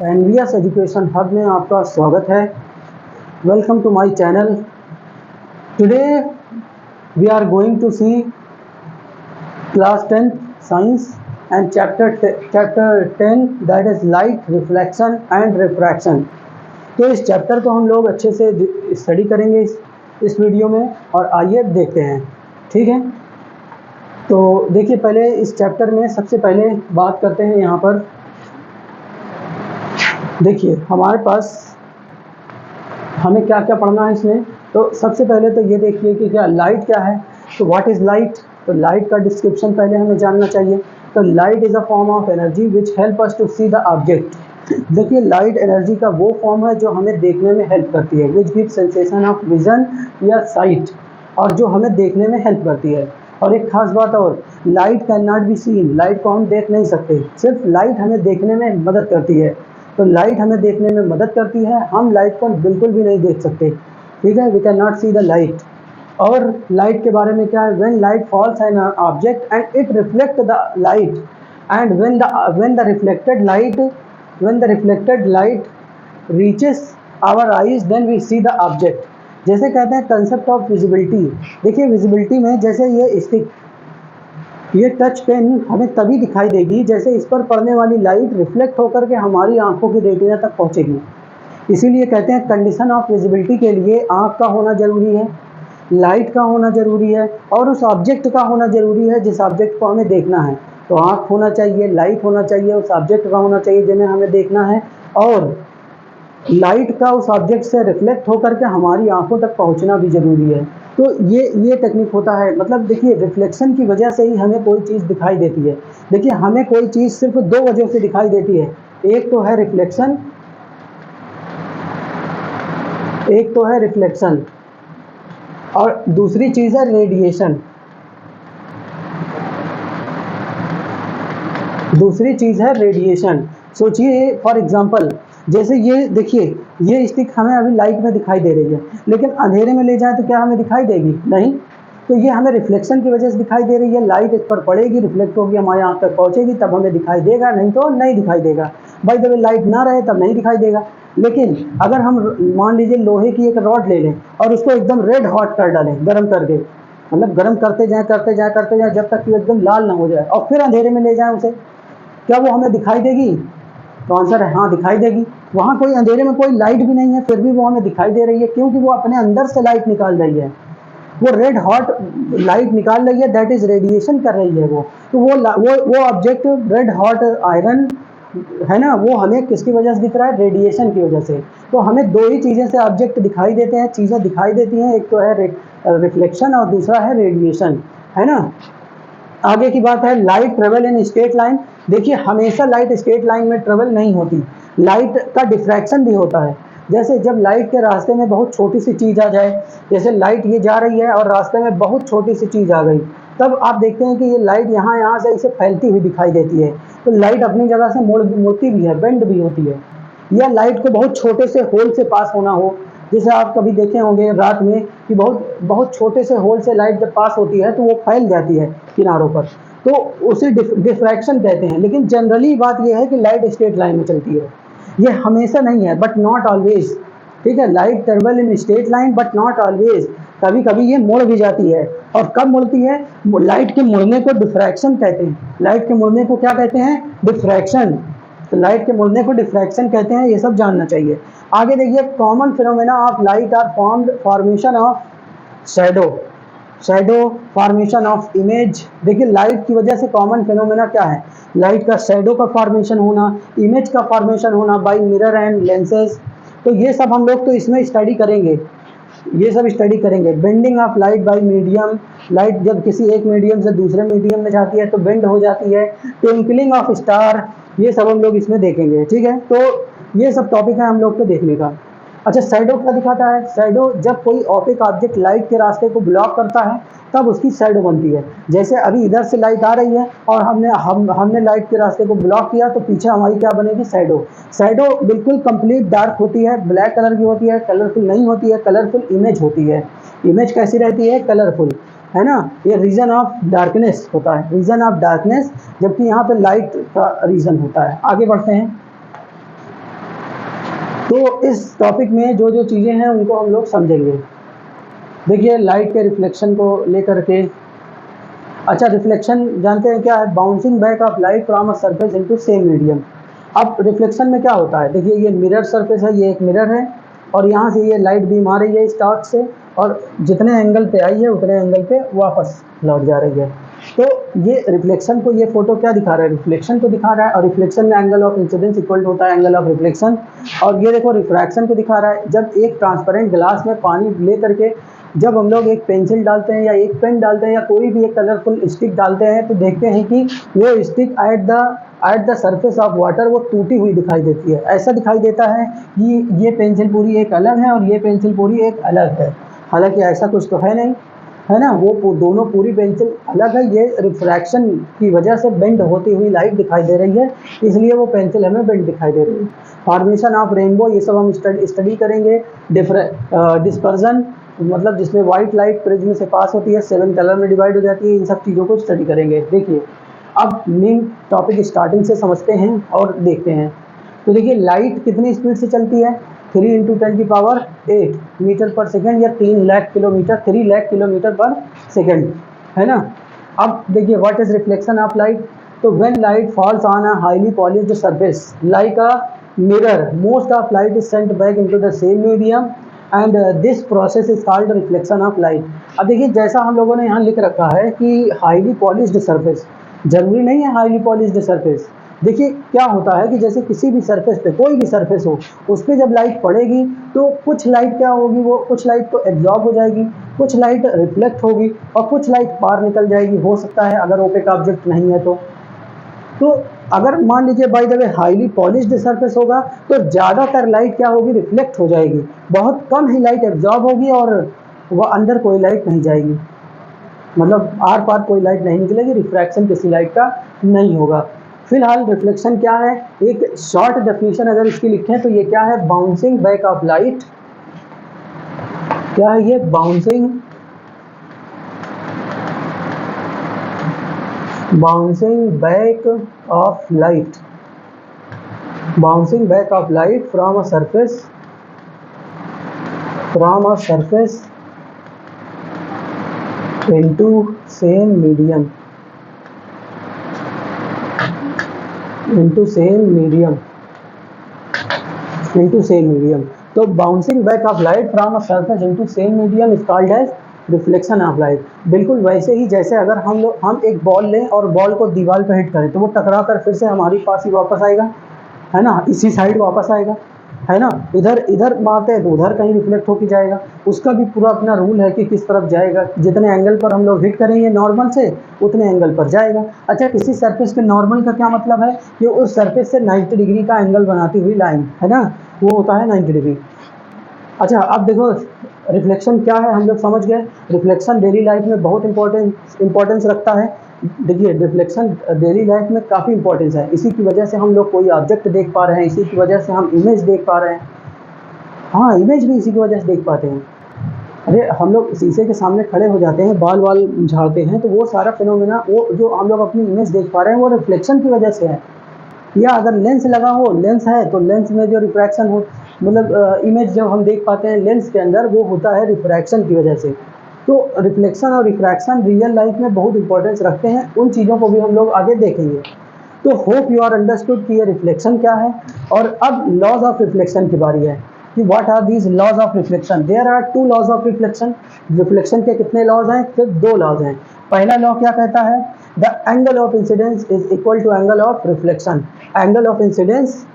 NVS education hub में आपका स्वागत है। Welcome to my channel. Today we are going to see class 10 science and chapter 10 that is light reflection and refraction. तो इस chapter को हम लोग अच्छे से स्टडी करेंगे इस वीडियो में, और आइए देखते हैं। ठीक है, तो देखिए पहले इस चैप्टर में सबसे पहले बात करते हैं। यहाँ पर देखिए हमारे पास हमें क्या क्या पढ़ना है इसमें। तो सबसे पहले तो ये देखिए कि क्या लाइट क्या है। तो व्हाट इज़ लाइट। तो लाइट का डिस्क्रिप्शन पहले हमें जानना चाहिए। तो light is a form of energy which help us to see the object. देखिए लाइट एनर्जी का वो फॉर्म है जो हमें देखने में हेल्प करती है, which give sensation of vision या साइट, और जो हमें देखने में हेल्प करती है। और एक खास बात और, light can not be seen. Light को हम देख नहीं सकते, सिर्फ लाइट हमें देखने में मदद करती है। तो लाइट हमें देखने में मदद करती है, हम लाइट को बिल्कुल भी नहीं देख सकते। ठीक है, we can not see the light. और लाइट के बारे में क्या है, when light falls an object and it reflect the light, and when the reflected light reaches our eyes then we see the object. जैसे कहते हैं कंसेप्ट ऑफ विजिबिलिटी। देखिए विजिबिलिटी में जैसे ये टच पेन हमें तभी दिखाई देगी जैसे इस पर पड़ने वाली लाइट रिफ्लेक्ट होकर के हमारी आंखों की रेटिना तक पहुंचेगी। इसीलिए कहते हैं कंडीशन ऑफ विजिबिलिटी के लिए आंख का होना जरूरी है, लाइट का होना जरूरी है, और उस ऑब्जेक्ट का होना जरूरी है जिस ऑब्जेक्ट को हमें देखना है। तो आंख होना चाहिए, लाइट होना चाहिए, उस ऑब्जेक्ट का होना चाहिए जिन्हें हमें देखना है, और लाइट का उस ऑब्जेक्ट से रिफ्लेक्ट होकर के हमारी आंखों तक पहुंचना भी जरूरी है। तो ये टेक्निक होता है। मतलब देखिए रिफ्लेक्शन की वजह से ही हमें कोई चीज़ दिखाई देती है। देखिए हमें कोई चीज़ सिर्फ दो वजह से दिखाई देती है। एक तो है रिफ्लेक्शन, और दूसरी चीज़ है रेडिएशन। सोचिए फॉर एग्जांपल, जैसे ये देखिए ये स्टिक हमें अभी लाइट में दिखाई दे रही है, लेकिन अंधेरे में ले जाए तो क्या हमें दिखाई देगी? नहीं। तो ये हमें रिफ्लेक्शन की वजह से दिखाई दे रही है। लाइट इस पर पड़ेगी, रिफ्लेक्ट होगी, हमारे आँख तक पहुँचेगी, तब हमें दिखाई देगा, नहीं तो नहीं दिखाई देगा। बाय द वे लाइट ना रहे तब नहीं दिखाई देगा। लेकिन अगर हम मान लीजिए लोहे की एक रॉड ले लें और उसको एकदम रेड हॉट कर डालें, गर्म करके, मतलब गर्म करते जाएं जब तक कि एकदम लाल ना हो जाए, और फिर अंधेरे में ले जाएं उसे, क्या वो हमें दिखाई देगी? तो आंसर है हाँ, दिखाई देगी। वहाँ कोई अंधेरे में कोई लाइट भी नहीं है, फिर भी वो हमें दिखाई दे रही है, क्योंकि वो अपने अंदर से लाइट निकाल रही है। वो रेड हॉट लाइट निकाल रही है, दैट इज रेडिएशन कर रही है वो। तो वो ऑब्जेक्ट रेड हॉट आयरन है ना, वो हमें किसकी वजह से दिख रहा है? रेडिएशन की वजह से। तो हमें दो ही चीज़ें से ऑब्जेक्ट दिखाई देते हैं, चीज़ें दिखाई देती हैं, एक तो है रिफ्लेक्शन और दूसरा है रेडिएशन, है ना। आगे की बात है light travel in straight line. देखिए हमेशा लाइट स्ट्रेट लाइन में ट्रेवल नहीं होती, लाइट का डिफ्रैक्शन भी होता है। जैसे जब लाइट के रास्ते में बहुत छोटी सी चीज़ आ जाए, जैसे लाइट ये जा रही है और रास्ते में बहुत छोटी सी चीज़ आ गई, तब आप देखते हैं कि ये लाइट यहाँ से इसे फैलती हुई दिखाई देती है। तो लाइट अपनी जगह से मुड़ती भी है, बेंड भी होती है। या लाइट को बहुत छोटे से होल से पास होना हो, जैसे आप कभी देखे होंगे रात में कि बहुत बहुत छोटे से होल से लाइट जब पास होती है तो वो फैल जाती है किनारों पर, तो उसे डिफ्रैक्शन कहते हैं। लेकिन जनरली बात यह है कि लाइट स्ट्रेट लाइन में चलती है, ये हमेशा नहीं है, बट नॉट ऑलवेज। ठीक है, light travel in straight line but not always. कभी कभी ये मुड़ भी जाती है। और कब मुड़ती है? लाइट के मुड़ने को डिफ्रैक्शन कहते हैं। लाइट के मुड़ने को क्या कहते हैं? डिफ्रैक्शन। तो लाइट के मुड़ने को डिफ्रैक्शन कहते हैं, ये सब जानना चाहिए। आगे देखिए common phenomena of light are formation of shadow, formation of image. देखिए लाइट की वजह से कॉमन फिनोमेना क्या है? लाइट का शैडो का फॉर्मेशन होना, इमेज का फॉर्मेशन होना बाय मिरर एंड लेंसेज। तो ये सब हम लोग तो इसमें स्टडी करेंगे, bending of light by medium. Light जब किसी एक मीडियम से दूसरे मीडियम में जाती है तो बेंड हो जाती है। ट्विंकलिंग ऑफ स्टार, ये सब हम लोग इसमें देखेंगे। ठीक है, तो ये सब टॉपिक है हम लोग को देखने का। अच्छा, शैडो क्या दिखाता है? शैडो जब कोई ऑपिक ऑब्जेक्ट लाइट के रास्ते को ब्लॉक करता है तब उसकी शैडो बनती है। जैसे अभी इधर से लाइट आ रही है और हमने लाइट के रास्ते को ब्लॉक किया, तो पीछे हमारी क्या बनेगी? शैडो बिल्कुल कंप्लीट डार्क होती है, ब्लैक कलर की होती है, कलरफुल नहीं होती है, कलरफुल इमेज होती है। इमेज कैसी रहती है? कलरफुल, है ना। ये रीजन ऑफ डार्कनेस होता है, जबकि यहाँ पे लाइट का रीजन होता है। आगे बढ़ते हैं। तो इस टॉपिक में जो जो चीज़ें हैं उनको हम लोग समझेंगे। देखिए लाइट के रिफ्लेक्शन को लेकर के, अच्छा रिफ्लेक्शन जानते हैं क्या है? Bouncing back of light from a surface into same medium. अब रिफ्लेक्शन में क्या होता है, देखिए ये मिरर सरफेस है, ये एक मिरर है और यहाँ से ये लाइट बीम आ रही है इस टार्च से और जितने एंगल पे आई है उतने एंगल पे वापस लौट जा रही है। तो ये रिफ्लेक्शन को, ये फोटो क्या दिखा रहा है? रिफ्लेक्शन को दिखा रहा है और रिफ्लेक्शन में एंगल ऑफ इंसिडेंस इक्वल होता है एंगल ऑफ रिफ्लेक्शन। और ये देखो रिफ्रैक्शन को दिखा रहा है, जब एक ट्रांसपेरेंट ग्लास में पानी ले करके जब हम लोग एक पेंसिल डालते हैं या एक पेन डालते हैं या कोई भी एक कलरफुल स्टिक डालते हैं तो देखते हैं कि वो stick at the surface of water वो टूटी हुई दिखाई देती है। ऐसा दिखाई देता है कि ये पेंसिल पूरी एक अलग है और ये पेंसिल पूरी एक अलग है, हालांकि ऐसा कुछ तो है नहीं, है ना। वो दोनों पूरी पेंसिल अलग है, ये रिफ्रैक्शन की वजह से बेंड होती हुई लाइट दिखाई दे रही है, इसलिए वो पेंसिल हमें बेंड दिखाई दे रही है। फॉर्मेशन ऑफ रेनबो ये सब हम स्टडी करेंगे। डिस्पर्जन मतलब जिसमें वाइट लाइट प्रिज्म से पास होती है, 7 कलर में डिवाइड हो जाती है, इन सब चीज़ों को स्टडी करेंगे। देखिए अब मेन टॉपिक स्टार्टिंग से समझते हैं और देखते हैं। तो देखिए लाइट कितनी स्पीड से चलती है? 3 × 10⁸ मीटर पर सेकेंड या 3 lakh kilometre, 3 lakh kilometre per second, है ना। अब देखिए what is reflection of light? तो when light falls on a highly polished surface like a mirror most of light is sent back into the same medium and this process is called reflection of light. अब देखिए जैसा हम लोगों ने यहाँ लिख रखा है कि हाईली पॉलिश्ड सरफेस, जरूरी नहीं है हाईली पॉलिश्ड सरफेस। देखिए क्या होता है कि जैसे किसी भी सरफेस पे, कोई भी सरफेस हो, उस पर जब लाइट पड़ेगी तो कुछ लाइट क्या होगी, वो कुछ लाइट तो एब्जॉर्ब हो जाएगी, कुछ लाइट रिफ्लेक्ट होगी और कुछ लाइट बाहर निकल जाएगी, हो सकता है अगर ओपेक ऑब्जेक्ट नहीं है तो अगर मान लीजिए bye the way highly polished surface होगा तो ज़्यादातर लाइट क्या होगी, रिफ्लेक्ट हो जाएगी, बहुत कम ही लाइट एब्जॉर्ब होगी और वह अंदर कोई लाइट नहीं जाएगी, मतलब आर पार कोई लाइट नहीं निकलेगी, रिफ्रैक्शन किसी लाइट का नहीं होगा। फिलहाल रिफ्लेक्शन क्या है, एक शॉर्ट डेफिनेशन अगर इसकी लिखें तो ये क्या है? Bouncing back of light. क्या है ये? Bouncing back of light, bouncing back of light from a surface into same medium तो bouncing back of light from a surface into same medium is called as reflection of light. बिल्कुल वैसे ही जैसे अगर हम एक बॉल लें और ball को दीवार पे हिट करें तो वो टकरा कर फिर से हमारी पास ही वापस आएगा, है ना, इसी साइड वापस आएगा, है ना। इधर मारते हैं तो उधर कहीं रिफ्लेक्ट होकर जाएगा, उसका भी पूरा अपना रूल है कि किस तरफ जाएगा, जितने एंगल पर हम लोग हिट करेंगे नॉर्मल से उतने एंगल पर जाएगा। अच्छा किसी सरफेस पे नॉर्मल का क्या मतलब है कि उस सरफेस से 90 डिग्री का एंगल बनाती हुई लाइन, है ना, वो होता है 90 डिग्री। अच्छा अब देखो रिफ्लेक्शन क्या है हम लोग समझ गए। रिफ्लेक्शन डेली लाइफ में बहुत इंपॉर्टेंस रखता है। देखिए रिफ्लेक्शन डेली लाइफ में काफ़ी इंपॉर्टेंस है, इसी की वजह से हम लोग कोई ऑब्जेक्ट देख पा रहे हैं, इसी की वजह से हम इमेज देख पा रहे हैं। हाँ इमेज भी इसी की वजह से देख पाते हैं। अरे हम लोग शीशे के सामने खड़े हो जाते हैं, बाल झाड़ते हैं, तो वो सारा फिनोमेना, वो जो हम लोग अपनी इमेज देख पा रहे हैं वो रिफ्लेक्शन की वजह से है। या अगर लेंस लगा हो, लेंस है तो लेंस में जो रिफ्रैक्शन हो, मतलब इमेज जब हम देख पाते हैं लेंस के अंदर, वो होता है रिफ्रैक्शन की वजह से। तो रिफ्लेक्शन और रिफ्रैक्शन रियल लाइफ में बहुत इंपॉर्टेंस रखते हैं, उन चीज़ों को भी हम लोग आगे देखेंगे। तो होप यू आर अंडरस्टूड कि ये रिफ्लेक्शन क्या है। और अब लॉज ऑफ रिफ्लेक्शन की बारी है कि what are these laws of reflection. There are 2 laws of reflection. Reflection के कितने लॉज हैं? सिर्फ 2 लॉज हैं। पहला लॉ क्या कहता है? The angle of incidence is equal to angle of reflection. Angle of incidence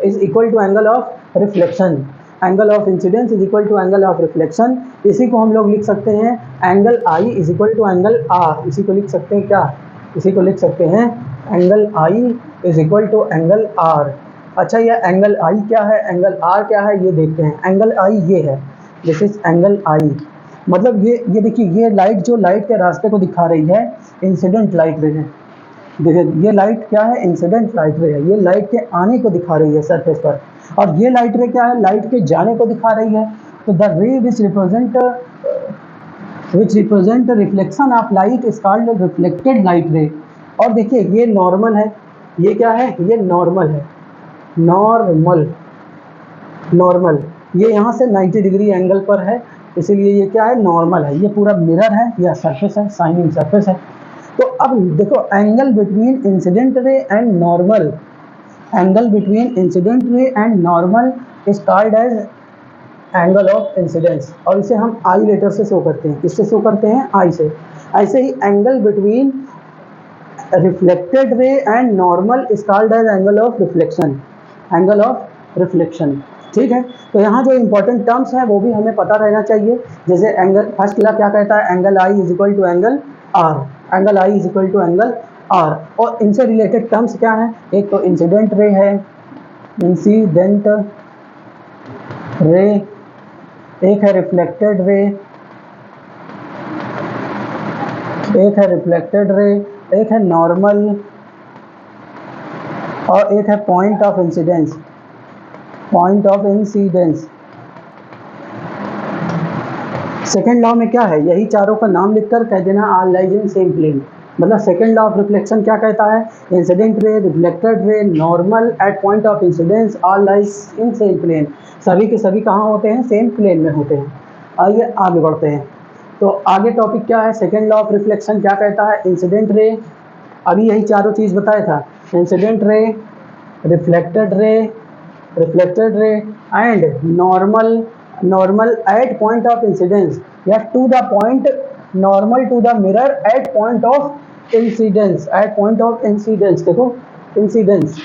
is equal to angle of reflection. Angle of incidence is equal to angle of reflection. इसी को हम लोग लिख सकते हैं angle I is equal to angle R. इसी को लिख सकते हैं क्या? इसी को लिख सकते हैं angle I is equal to angle R. अच्छा ये एंगल आई क्या है, एंगल आर क्या है, ये देखते हैं। एंगल आई ये है, दिस इज एंगल आई। मतलब ये देखिए, ये लाइट जो लाइट के रास्ते को दिखा रही है इंसिडेंट लाइट रे है। देखिए ये लाइट क्या है? इंसिडेंट लाइट रे है। ये लाइट के आने को दिखा रही है सरफेस पर, और ये लाइट रे क्या है? लाइट के जाने को दिखा रही है। तो द रे which represent reflection of light is called reflected light रे। और देखिए ये नॉर्मल है, ये क्या है? ये नॉर्मल है, नॉर्मल। नॉर्मल, ये यहाँ से 90 डिग्री एंगल पर है, इसीलिए ये क्या है, नॉर्मल है। ये पूरा मिरर है या सरफेस है, शाइनिंग सरफेस है। तो अब देखो angle between incident ray and normal, angle between incident ray and normal is called as angle of incidence, और इसे हम आई लेटर से शो करते हैं। किससे शो करते हैं, आई से। ऐसे ही angle between reflected ray and normal is called as angle of reflection, angle of reflection. ठीक है, तो यहाँ जो इंपॉर्टेंट टर्म्स हैं वो भी हमें पता रहना चाहिए। जैसे एंगल फर्स्ट ला क्या कहता है, angle I is equal to angle R, angle I is equal to angle R. और इनसे रिलेटेड टर्म्स क्या हैं, एक तो इंसिडेंट रे है, इंसिडेंट रे, एक है रिफ्लेक्टेड रे, एक है रिफ्लेक्टेड रे, एक है नॉर्मल, और एक है point of incidence, point of incidence. Second law में क्या है, यही चारों का नाम लिखकर कह देना all lies in same plane. मतलब सेकेंड लॉ ऑफ रिफ्लेक्शन क्या कहता है, incident ray, reflected ray, normal at point of incidence all lies in same plane. सभी के सभी कहाँ होते हैं, सेम प्लेन में होते हैं। आइए आगे बढ़ते हैं। तो आगे टॉपिक क्या है, सेकेंड लॉ ऑफ रिफ्लेक्शन क्या कहता है, इंसिडेंट रे, अभी यही चारों चीज़ बताया था, incident ray, reflected ray, reflected ray and normal, normal at point of incidence, या to the point, normal to the mirror at point of incidence, at point of incidence. देखो incidence,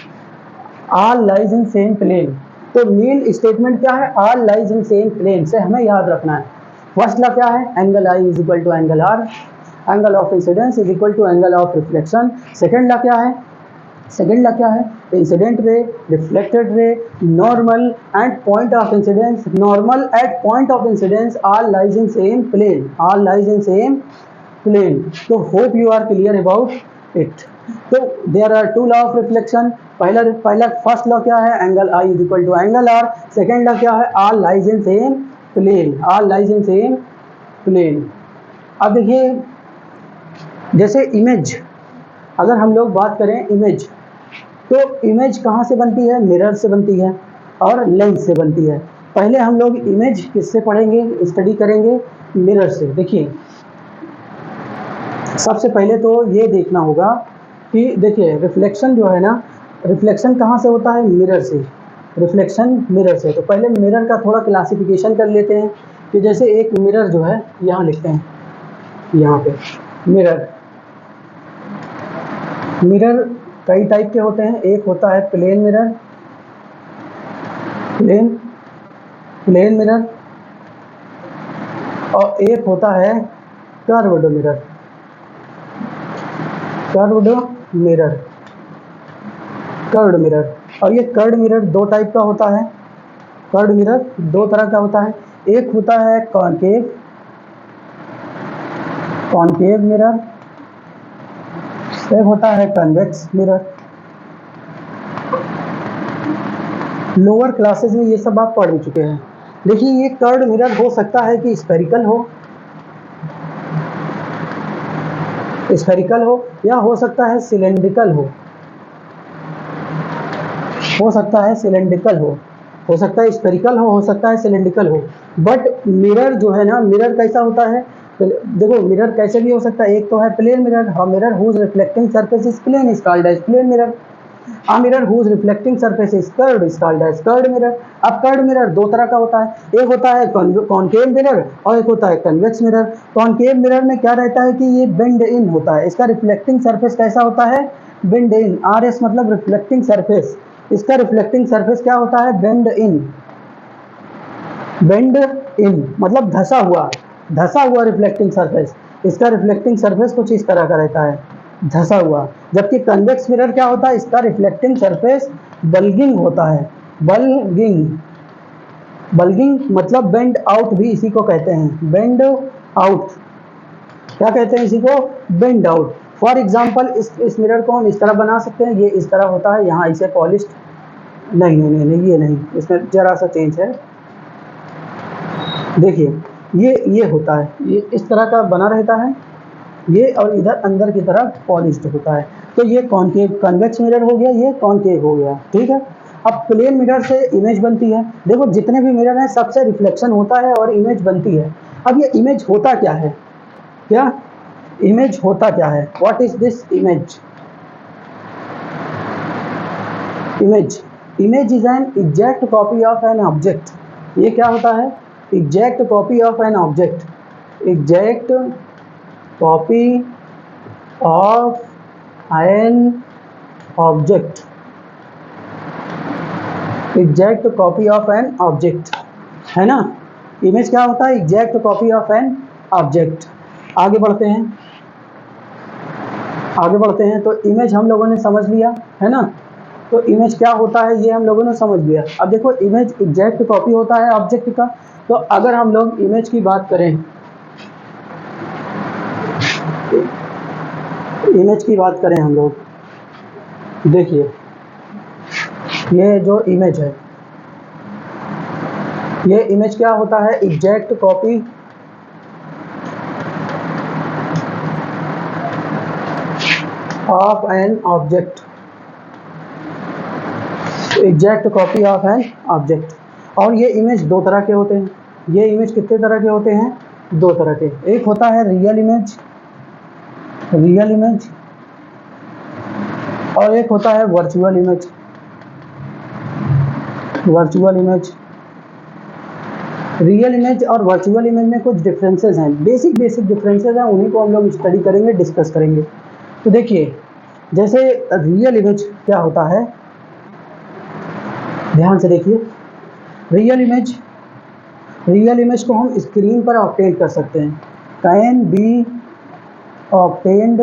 all lies in same plane. तो main statement क्या है, all lies in same plane से हमें याद रखना है। फर्स्ट ला क्या है, angle I is equal to angle R, angle of incidence is equal to angle of reflection. Second ला क्या है, सेकेंड ला क्या है, incident ray, reflected ray, normal and point of incidence, normal at point of incidence all lies in same plane, all lies in same plane. तो hope you are clear about it. तो there are two law of reflection. पहला first law क्या है, angle I is equal to angle R. Second law क्या है, all lies in same plane, all lies in same plane. अब देखिए जैसे image, अगर हम लोग बात करें इमेज, तो इमेज कहाँ से बनती है, मिरर से बनती है और लेंस से बनती है। पहले हम लोग इमेज किससे पढ़ेंगे, स्टडी करेंगे, मिरर से। देखिए सबसे पहले तो ये देखना होगा कि देखिए रिफ्लेक्शन जो है ना, रिफ्लेक्शन कहाँ से होता है, मिरर से, रिफ्लेक्शन मिरर से। तो पहले मिरर का थोड़ा क्लासिफिकेशन कर लेते हैं कि जैसे एक मिरर जो है, यहाँ लिखते हैं, यहाँ पे मिरर, मिरर कई टाइप के होते हैं। एक होता है प्लेन मिरर, प्लेन मिरर, और एक होता है curved mirror, curved mirror, curved mirror. और ये कर्व्ड मिरर दो टाइप का होता है, कर्व्ड मिरर दो तरह का होता है। एक होता है कॉनकेव, कॉनकेव मिरर, एक होता है कन्वेक्स मिरर। लोअर क्लासेस में ये सब आप पढ़ चुके हैं। देखिए ये कर्व्ड मिरर हो सकता है कि स्फेरिकल हो, स्फेरिकल हो, या हो सकता है सिलेंड्रिकल हो सकता है सिलेंड्रिकल हो सकता है स्फेरिकल हो सकता है सिलेंड्रिकल हो। बट मिरर जो है ना, मिरर कैसा होता है, देखो मिरर कैसे भी हो सकता है। एक तो है प्लेन मिरर, हाँ mirror whose reflecting surface is plane is called as plane mirror. A mirror whose reflecting surface is curved is called as curved mirror। अब कर्व्ड मिरर दो तरह का होता है, एक होता है कॉनकेव मिरर और एक होता है कन्वेक्स मिरर। कॉनकेव मिरर में क्या रहता है कि ये बेंड इन होता है, इसका रिफ्लेक्टिंग सरफेस कैसा होता है, बेंड इन, आर एस मतलब रिफ्लेक्टिंग सरफेस। इसका रिफ्लेक्टिंग सरफेस क्या होता है, बेंड इन, बेंड इन मतलब धसा हुआ रिफ्लेक्टिंग सरफेस। इसका रिफ्लेक्टिंग सरफेस कुछ इस तरह का रहता है, धसा हुआ। जबकि कन्वेक्स मिरर क्या होता है, इसका रिफ्लेक्टिंग सरफेस बल्गिंग होता है, बल्गिंग, बल्गिंग मतलब बेंड आउट भी इसी को कहते हैं, बेंड आउट। क्या कहते हैं इसी को, बेंड आउट। फॉर एग्जाम्पल इस मिरर को हम इस तरह बना सकते हैं, ये इस तरह होता है, यहाँ इसे पॉलिश्ड, नहीं ये नहीं, इसमें जरा सा चेंज है। देखिए ये होता है, ये इस तरह का बना रहता है ये, और इधर अंदर की तरफ पॉलिश्ड होता है। तो ये कॉनकेव कन्वेक्स मिरर हो गया, ये कॉनकेव हो गया। ठीक है, अब प्लेन मिरर से इमेज बनती है, देखो जितने भी मिरर हैं सबसे रिफ्लेक्शन होता है और इमेज बनती है। अब ये इमेज होता क्या है, क्या इमेज होता क्या है, what is this image? Image is an exact copy of an object. ये क्या होता है? Exact copy of an object. Exact copy of an object. Exact copy of an object, है ना। इमेज क्या होता है? Exact copy of an object. आगे बढ़ते हैं, तो इमेज हम लोगों ने समझ लिया, है ना। तो इमेज क्या होता है ये हम लोगों ने समझ लिया। अब देखो इमेज एग्जैक्ट कॉपी होता है ऑब्जेक्ट का। तो अगर हम लोग इमेज की बात करें, हम लोग देखिए ये जो इमेज है, ये इमेज क्या होता है? Exact copy of an object. Exact copy of an object. और ये इमेज दो तरह के होते हैं। ये इमेज कितने तरह के होते हैं? दो तरह के। एक होता है रियल इमेज, और एक होता है वर्चुअल इमेज। रियल इमेज और वर्चुअल इमेज में कुछ डिफरेंसेस हैं, बेसिक डिफरेंसेस हैं, उन्हीं को हम लोग स्टडी करेंगे, डिस्कस करेंगे। तो देखिए जैसे रियल इमेज क्या होता है, ध्यान से देखिए। रियल इमेज को हम स्क्रीन पर ऑब्टेन कर सकते हैं, can be obtained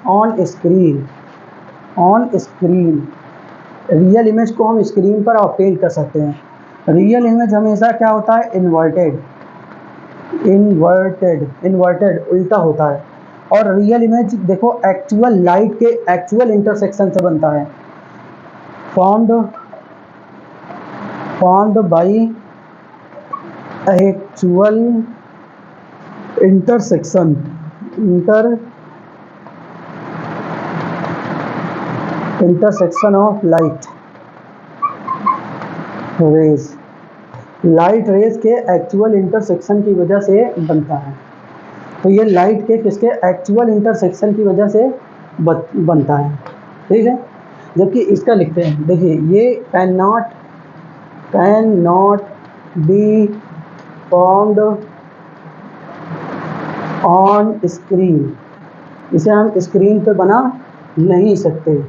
on screen. Real image को हम स्क्रीन पर ऑब्टेन कर सकते हैं। रियल इमेज हमेशा क्या होता है? इन्वर्टेड उल्टा होता है। और रियल इमेज देखो एक्चुअल लाइट के एक्चुअल इंटरसेक्शन से बनता है, formed by actual intersection of light rays के एक्चुअल इंटरसेक्शन की वजह से बनता है। तो ये लाइट के किसके? एक्चुअल इंटरसेक्शन की वजह से बनता है, ठीक है। जबकि इसका लिखते हैं, देखिए ये can not be formed on screen. इसे हम स्क्रीन पे बना नहीं सकते,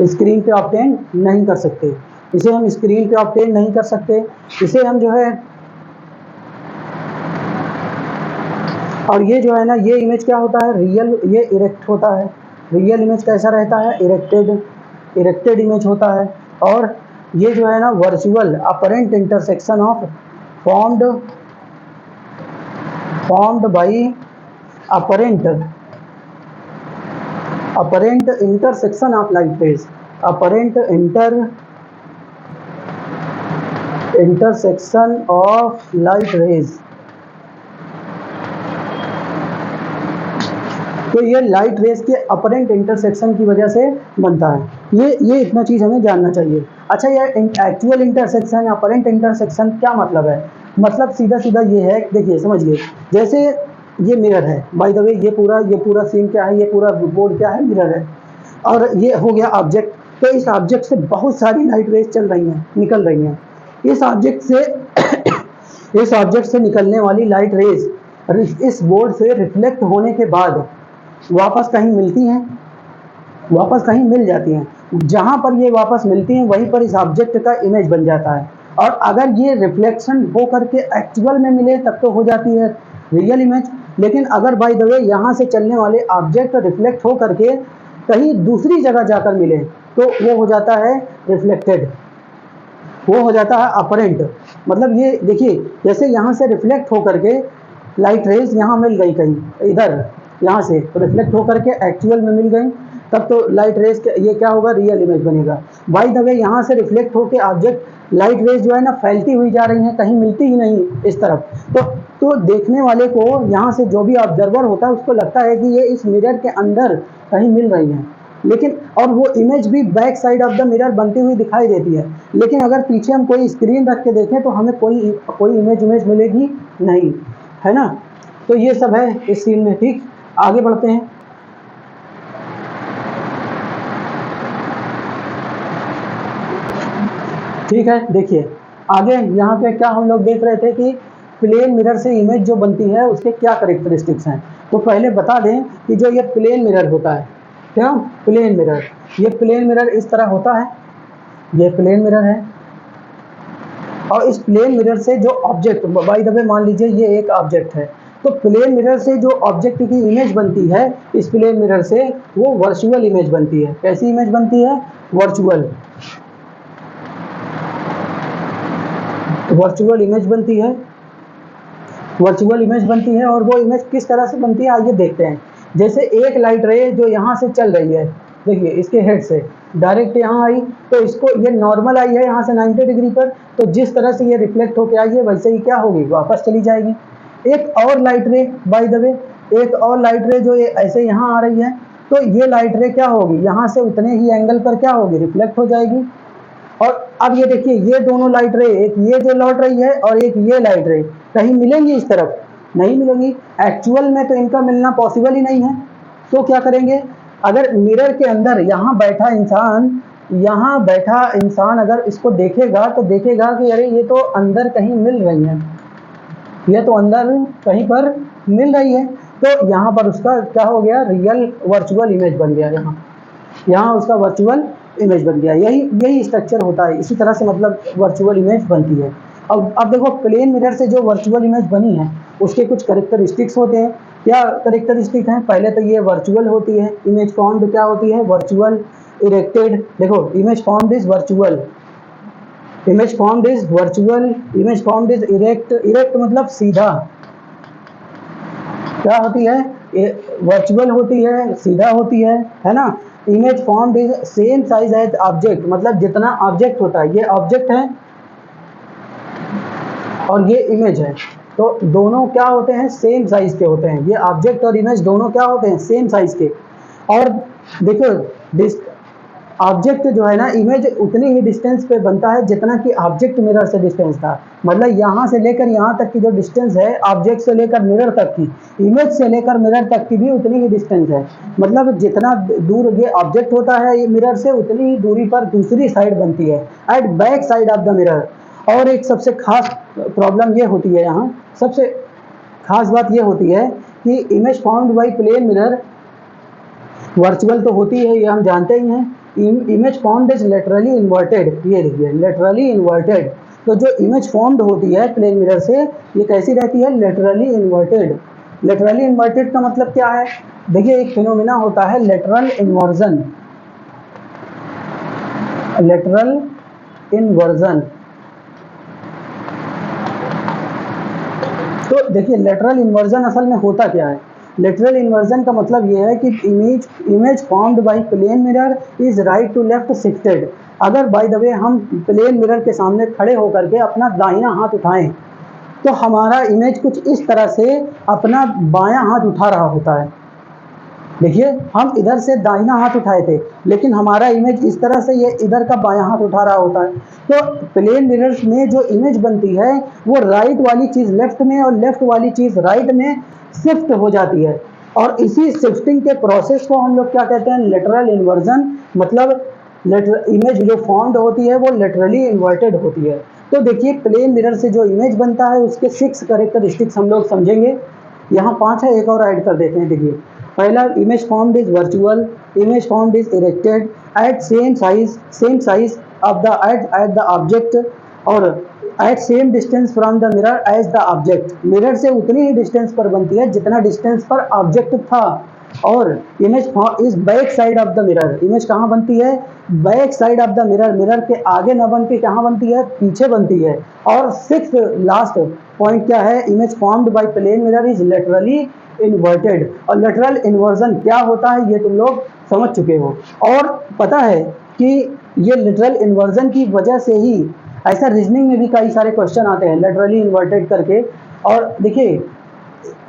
स्क्रीन पे ऑब्टेन नहीं कर सकते। इसे हम स्क्रीन पे ऑब्टेन नहीं कर सकते। इसे हम जो है, और ये जो है ना, ये इमेज क्या होता है? रियल, ये इरेक्ट होता है। रियल इमेज कैसा रहता है? इरेक्टेड इमेज होता है। और ये जो है ना virtual, apparent intersection of formed by apparent intersection of light rays. Apparent intersection of light rays. तो ये लाइट रेज के अपरेंट इंटरसेक्शन की वजह से बनता है। ये इतना चीज़ हमें जानना चाहिए। अच्छा, ये एक्चुअल इंटरसेक्शन, अपरेंट इंटरसेक्शन क्या मतलब है? मतलब सीधा ये है, देखिए समझिए। जैसे ये मिरर है, बाय द वे ये पूरा सीन क्या है? ये पूरा बोर्ड क्या है? मिरर है। और ये हो गया ऑब्जेक्ट। तो इस ऑब्जेक्ट से बहुत सारी लाइट रेज निकल रही हैं। इस ऑब्जेक्ट से निकलने वाली लाइट रेज इस बोर्ड से रिफ्लेक्ट होने के बाद वापस कहीं मिलती हैं, वापस कहीं मिल जाती हैं। जहाँ पर ये वापस मिलती हैं वहीं पर इस ऑब्जेक्ट का इमेज बन जाता है। और अगर ये रिफ्लेक्शन हो करके एक्चुअल में मिले तब तो हो जाती है रियल इमेज। लेकिन अगर बाय द वे यहाँ से चलने वाले ऑब्जेक्ट रिफ्लेक्ट हो करके कहीं दूसरी जगह जाकर मिले तो वो हो जाता है रिफ्लेक्टेड, वो हो जाता है अपरेंट। मतलब ये देखिए, जैसे यहाँ से रिफ्लेक्ट हो करके लाइट रेज यहाँ मिल गई, कहीं इधर यहाँ से तो रिफ्लेक्ट होकर के एक्चुअल में मिल गई, तब तो लाइट रेज ये क्या होगा? रियल इमेज बनेगा। बाय द वे यहाँ से रिफ्लेक्ट होकर ऑब्जेक्ट लाइट रेज जो है ना फैलती हुई जा रही हैं, कहीं मिलती ही नहीं इस तरफ, तो तो देखने वाले को यहाँ से जो भी ऑब्जर्वर होता है उसको लगता है कि ये इस मिरर के अंदर कहीं मिल रही है, लेकिन और वो इमेज भी back side of the mirror बनती हुई दिखाई देती है। लेकिन अगर पीछे हम कोई स्क्रीन रख के देखें तो हमें कोई इमेज मिलेगी नहीं, है ना। तो ये सब है इस सीन में। ठीक, आगे बढ़ते हैं। ठीक है, देखिए आगे यहाँ पे क्या हम लोग देख रहे थे कि प्लेन मिरर से इमेज जो बनती है उसके क्या कैरेक्टरिस्टिक्स हैं। तो पहले बता दें कि जो ये प्लेन मिरर होता है, क्या प्लेन मिरर, ये प्लेन मिरर इस तरह होता है, ये प्लेन मिरर है। और इस प्लेन मिरर से जो ऑब्जेक्ट, बाय द वे मान लीजिए ये एक ऑब्जेक्ट है, तो प्लेन मिरर से जो ऑब्जेक्ट की इमेज बनती है इस प्लेन मिरर से, वो वर्चुअल इमेज बनती है। कैसी इमेज बनती है? वर्चुअल इमेज बनती है, वर्चुअल इमेज बनती है। और वो इमेज किस तरह से बनती है आइए देखते हैं। जैसे एक लाइट रे जो यहाँ से चल रही है, देखिए इसके हेड से डायरेक्ट यहाँ आई, तो इसको ये नॉर्मल आई है यहाँ से 90 डिग्री पर, तो जिस तरह से ये रिफ्लेक्ट होके आई है वैसे ही क्या होगी, वापस चली जाएगी। एक और लाइट रे, बाय द वे एक और लाइट रे जो ये ऐसे यहाँ आ रही है, तो ये लाइट रे क्या होगी, यहाँ से उतने ही एंगल पर क्या होगी, रिफ्लेक्ट हो जाएगी। और अब ये देखिए ये दोनों लाइट रे, एक ये जो लौट रही है और एक ये लाइट रे, कहीं मिलेंगी इस तरफ? नहीं मिलेंगी। एक्चुअल में तो इनका मिलना पॉसिबल ही नहीं है। तो क्या करेंगे, अगर मिरर के अंदर यहाँ बैठा इंसान अगर इसको देखेगा तो देखेगा कि अरे ये तो अंदर कहीं मिल रही है, ये तो अंदर कहीं पर मिल रही है। तो यहाँ पर उसका क्या हो गया, रियल वर्चुअल इमेज बन गया। यहाँ उसका वर्चुअल इमेज बन गया। यही स्ट्रक्चर होता है। इसी तरह से मतलब वर्चुअल इमेज बनती है। अब देखो प्लेन मिरर से जो वर्चुअल इमेज बनी है उसके कुछ कैरेक्टरिस्टिक्स होते हैं। क्या कैरेक्टरिस्टिक हैं? पहले तो ये वर्चुअल होती है, इमेज फॉर्म्ड क्या होती है, वर्चुअल, इरेक्टेड। देखो image formed is virtual, image formed is virtual, image formed is erect. Erect मतलब सीधा, क्या होती है, वर्चुअल होती है, सीधा होती है ना। Image formed is same size as object, मतलब जितना ऑब्जेक्ट होता है, ये ऑब्जेक्ट है और ये इमेज है, तो दोनों क्या होते हैं, सेम साइज के होते हैं। ये ऑब्जेक्ट और इमेज दोनों क्या होते हैं, सेम साइज के। और देखो ऑब्जेक्ट जो है ना, इमेज उतनी ही डिस्टेंस पे बनता है जितना कि ऑब्जेक्ट मिरर से डिस्टेंस था। मतलब यहाँ से लेकर यहाँ तक की जो डिस्टेंस है ऑब्जेक्ट से लेकर मिरर तक की, इमेज से लेकर मिरर तक की भी उतनी ही डिस्टेंस है। मतलब जितना दूर ये ऑब्जेक्ट होता है मिरर से, उतनी ही दूरी पर दूसरी साइड बनती है, at back side of the mirror. और एक सबसे खास प्रॉब्लम ये होती है, यहाँ सबसे खास बात ये होती है कि image formed by plane mirror virtual तो होती है, ये हम जानते ही हैं। Image formed is laterally inverted, ये देखिए लेटरली इन्वर्टेड। तो जो इमेज फॉर्म्ड होती है प्लेन मिरर से, ये कैसी रहती है, लेटरली इन्वर्टेड। लेटरली इन्वर्टेड का मतलब क्या है, देखिए एक फिनोमिना होता है लेटरल इन्वर्जन, लेटरल इन्वर्जन। तो देखिए लेटरल इन्वर्जन असल में होता क्या है। लेटरल इन्वर्जन का मतलब ये है कि image formed by plane mirror is right to left shifted. अगर बाय द वे हम प्लेन मिरर के सामने खड़े होकर के अपना दाहिना हाथ उठाएं तो हमारा इमेज कुछ इस तरह से अपना बायां हाथ उठा रहा होता है। देखिए हम इधर से दाहिना हाथ उठाए थे, लेकिन हमारा इमेज इस तरह से ये इधर का बायां हाथ उठा रहा होता है। तो प्लेन मिरर्स में जो इमेज बनती है वो राइट वाली चीज़ लेफ्ट में और लेफ्ट वाली चीज़ राइट में शिफ्ट हो जाती है। और इसी शिफ्टिंग के प्रोसेस को हम लोग क्या कहते हैं, लेटरल इन्वर्जन। मतलब इमेज जो फॉर्म्ड होती है वो लेटरली इन्वर्टेड होती है। तो देखिए प्लेन मिरर से जो इमेज बनता है उसके 6 कैरेक्टरिस्टिक्स हम लोग समझेंगे। यहाँ 5 है, एक और ऐड कर देते हैं। देखिए पहला, image formed is virtual, image formed is erected at same size of the at the object, और at same distance from the mirror as the object. Mirror से उतनी ही डिस्टेंस पर बनती है जितना डिस्टेंस पर ऑब्जेक्ट था। और image is back side of the mirror, image कहाँ बनती है, back side of the mirror, mirror के आगे न बन के कहाँ बनती है, पीछे बनती है। और 6th लास्ट पॉइंट क्या है, image formed by plane mirror is laterally inverted. और लेटरल इन्वर्जन क्या होता है ये तुम लोग समझ चुके हो। और पता है कि ये लेटरल इन्वर्जन की वजह से ही ऐसा रीजनिंग में भी कई सारे क्वेश्चन आते हैं लेटरली इन्वर्टेड करके। और देखिए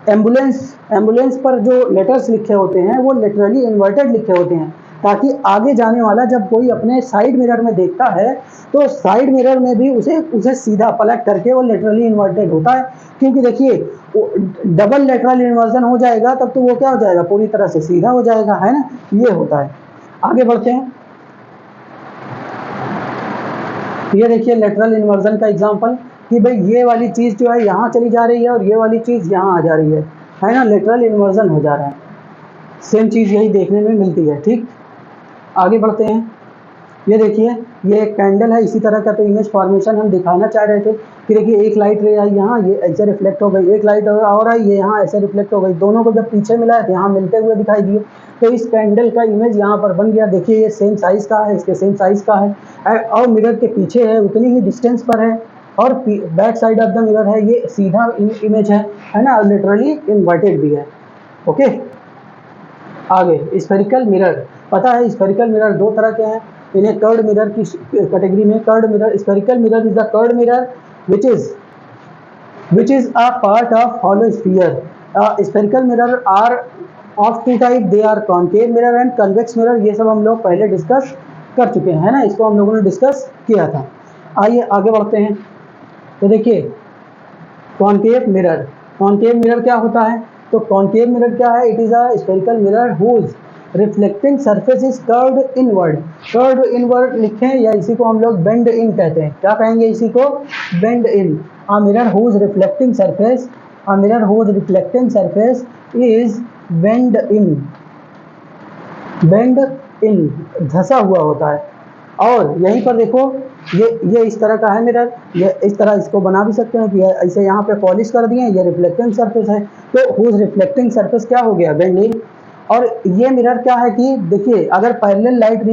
एम्बुलेंस पर जो लेटर्स लिखे होते हैं वो लिटरली इन्वर्टेड लिखे होते हैं, ताकि आगे जाने वाला जब कोई अपने साइड मिरर में देखता है तो साइड मिरर में भी उसे सीधा पलट करके वो लिटरली इन्वर्टेड होता है। क्योंकि देखिए डबल लेटरल इन्वर्जन हो जाएगा तब तो वो क्या हो जाएगा, पूरी तरह से सीधा हो जाएगा, है ना, ये होता है। आगे बढ़ते हैं। ये देखिए लेटरल इन्वर्जन का एग्जांपल कि भाई ये वाली चीज़ जो है यहाँ चली जा रही है और ये वाली चीज़ यहाँ आ जा रही है ना, लेटरल इन्वर्जन हो जा रहा है। सेम चीज़ यही देखने में मिलती है। ठीक, आगे बढ़ते हैं। ये देखिए ये एक कैंडल है, इसी तरह का तो इमेज फॉर्मेशन हम दिखाना चाह रहे थे कि देखिए एक लाइट रे आई यहाँ, ये ऐसे रिफ्लेक्ट हो गई, एक लाइट और आई ये यहाँ ऐसे रिफ्लेक्ट हो गई, दोनों को जब पीछे मिलाए तो यहाँ मिलते हुए दिखाई दिए, तो इस कैंडल का इमेज यहाँ पर बन गया। देखिए ये सेम साइज़ का है, इसके सेम साइज़ का है और मिरर के पीछे है, उतनी ही डिस्टेंस पर है और back side of the mirror है, ये सीधा इमेज है ना, लिटरली इन्वर्टेड भी है। ओके, आगे स्फेरिकल मिरर। पता है स्फेरिकल मिरर दो तरह के हैं, इन्हें कर्व्ड मिरर की कैटेगरी में curved mirror, spherical mirror is the curved mirror which is a part of hollow sphere. Spherical mirror are of two type, they are concave mirror and convex mirror। ये सब हम लोग पहले discuss कर चुके हैं, है ना, इसको हम लोगों ने डिस्कस किया था। आइए आगे बढ़ते हैं। तो देखिए कॉन्केव मिरर, कॉन्केव मिरर क्या होता है, तो कॉन्केव मिरर क्या है, it is a spherical mirror whose reflecting surface is curved inward. Curved inward लिखें या इसी को हम लोग बेंड इन कहते हैं। क्या कहेंगे इसी को, bend in. A mirror whose reflecting surface, a mirror whose reflecting surface is bend in, bend in धंसा हुआ होता है। और यहीं पर देखो ये इस तरह का है मिरर, ये इस तरह इसको बना भी सकते हैं कि ऐसे यहाँ पे पॉलिश कर दिए, ये रिफ्लेक्टिंग सरफेस है, तो हुज रिफ्लेक्टिंग सरफेस क्या हो गया, बेंड इन। और ये मिरर क्या है कि देखिए अगर पैरेलल लाइट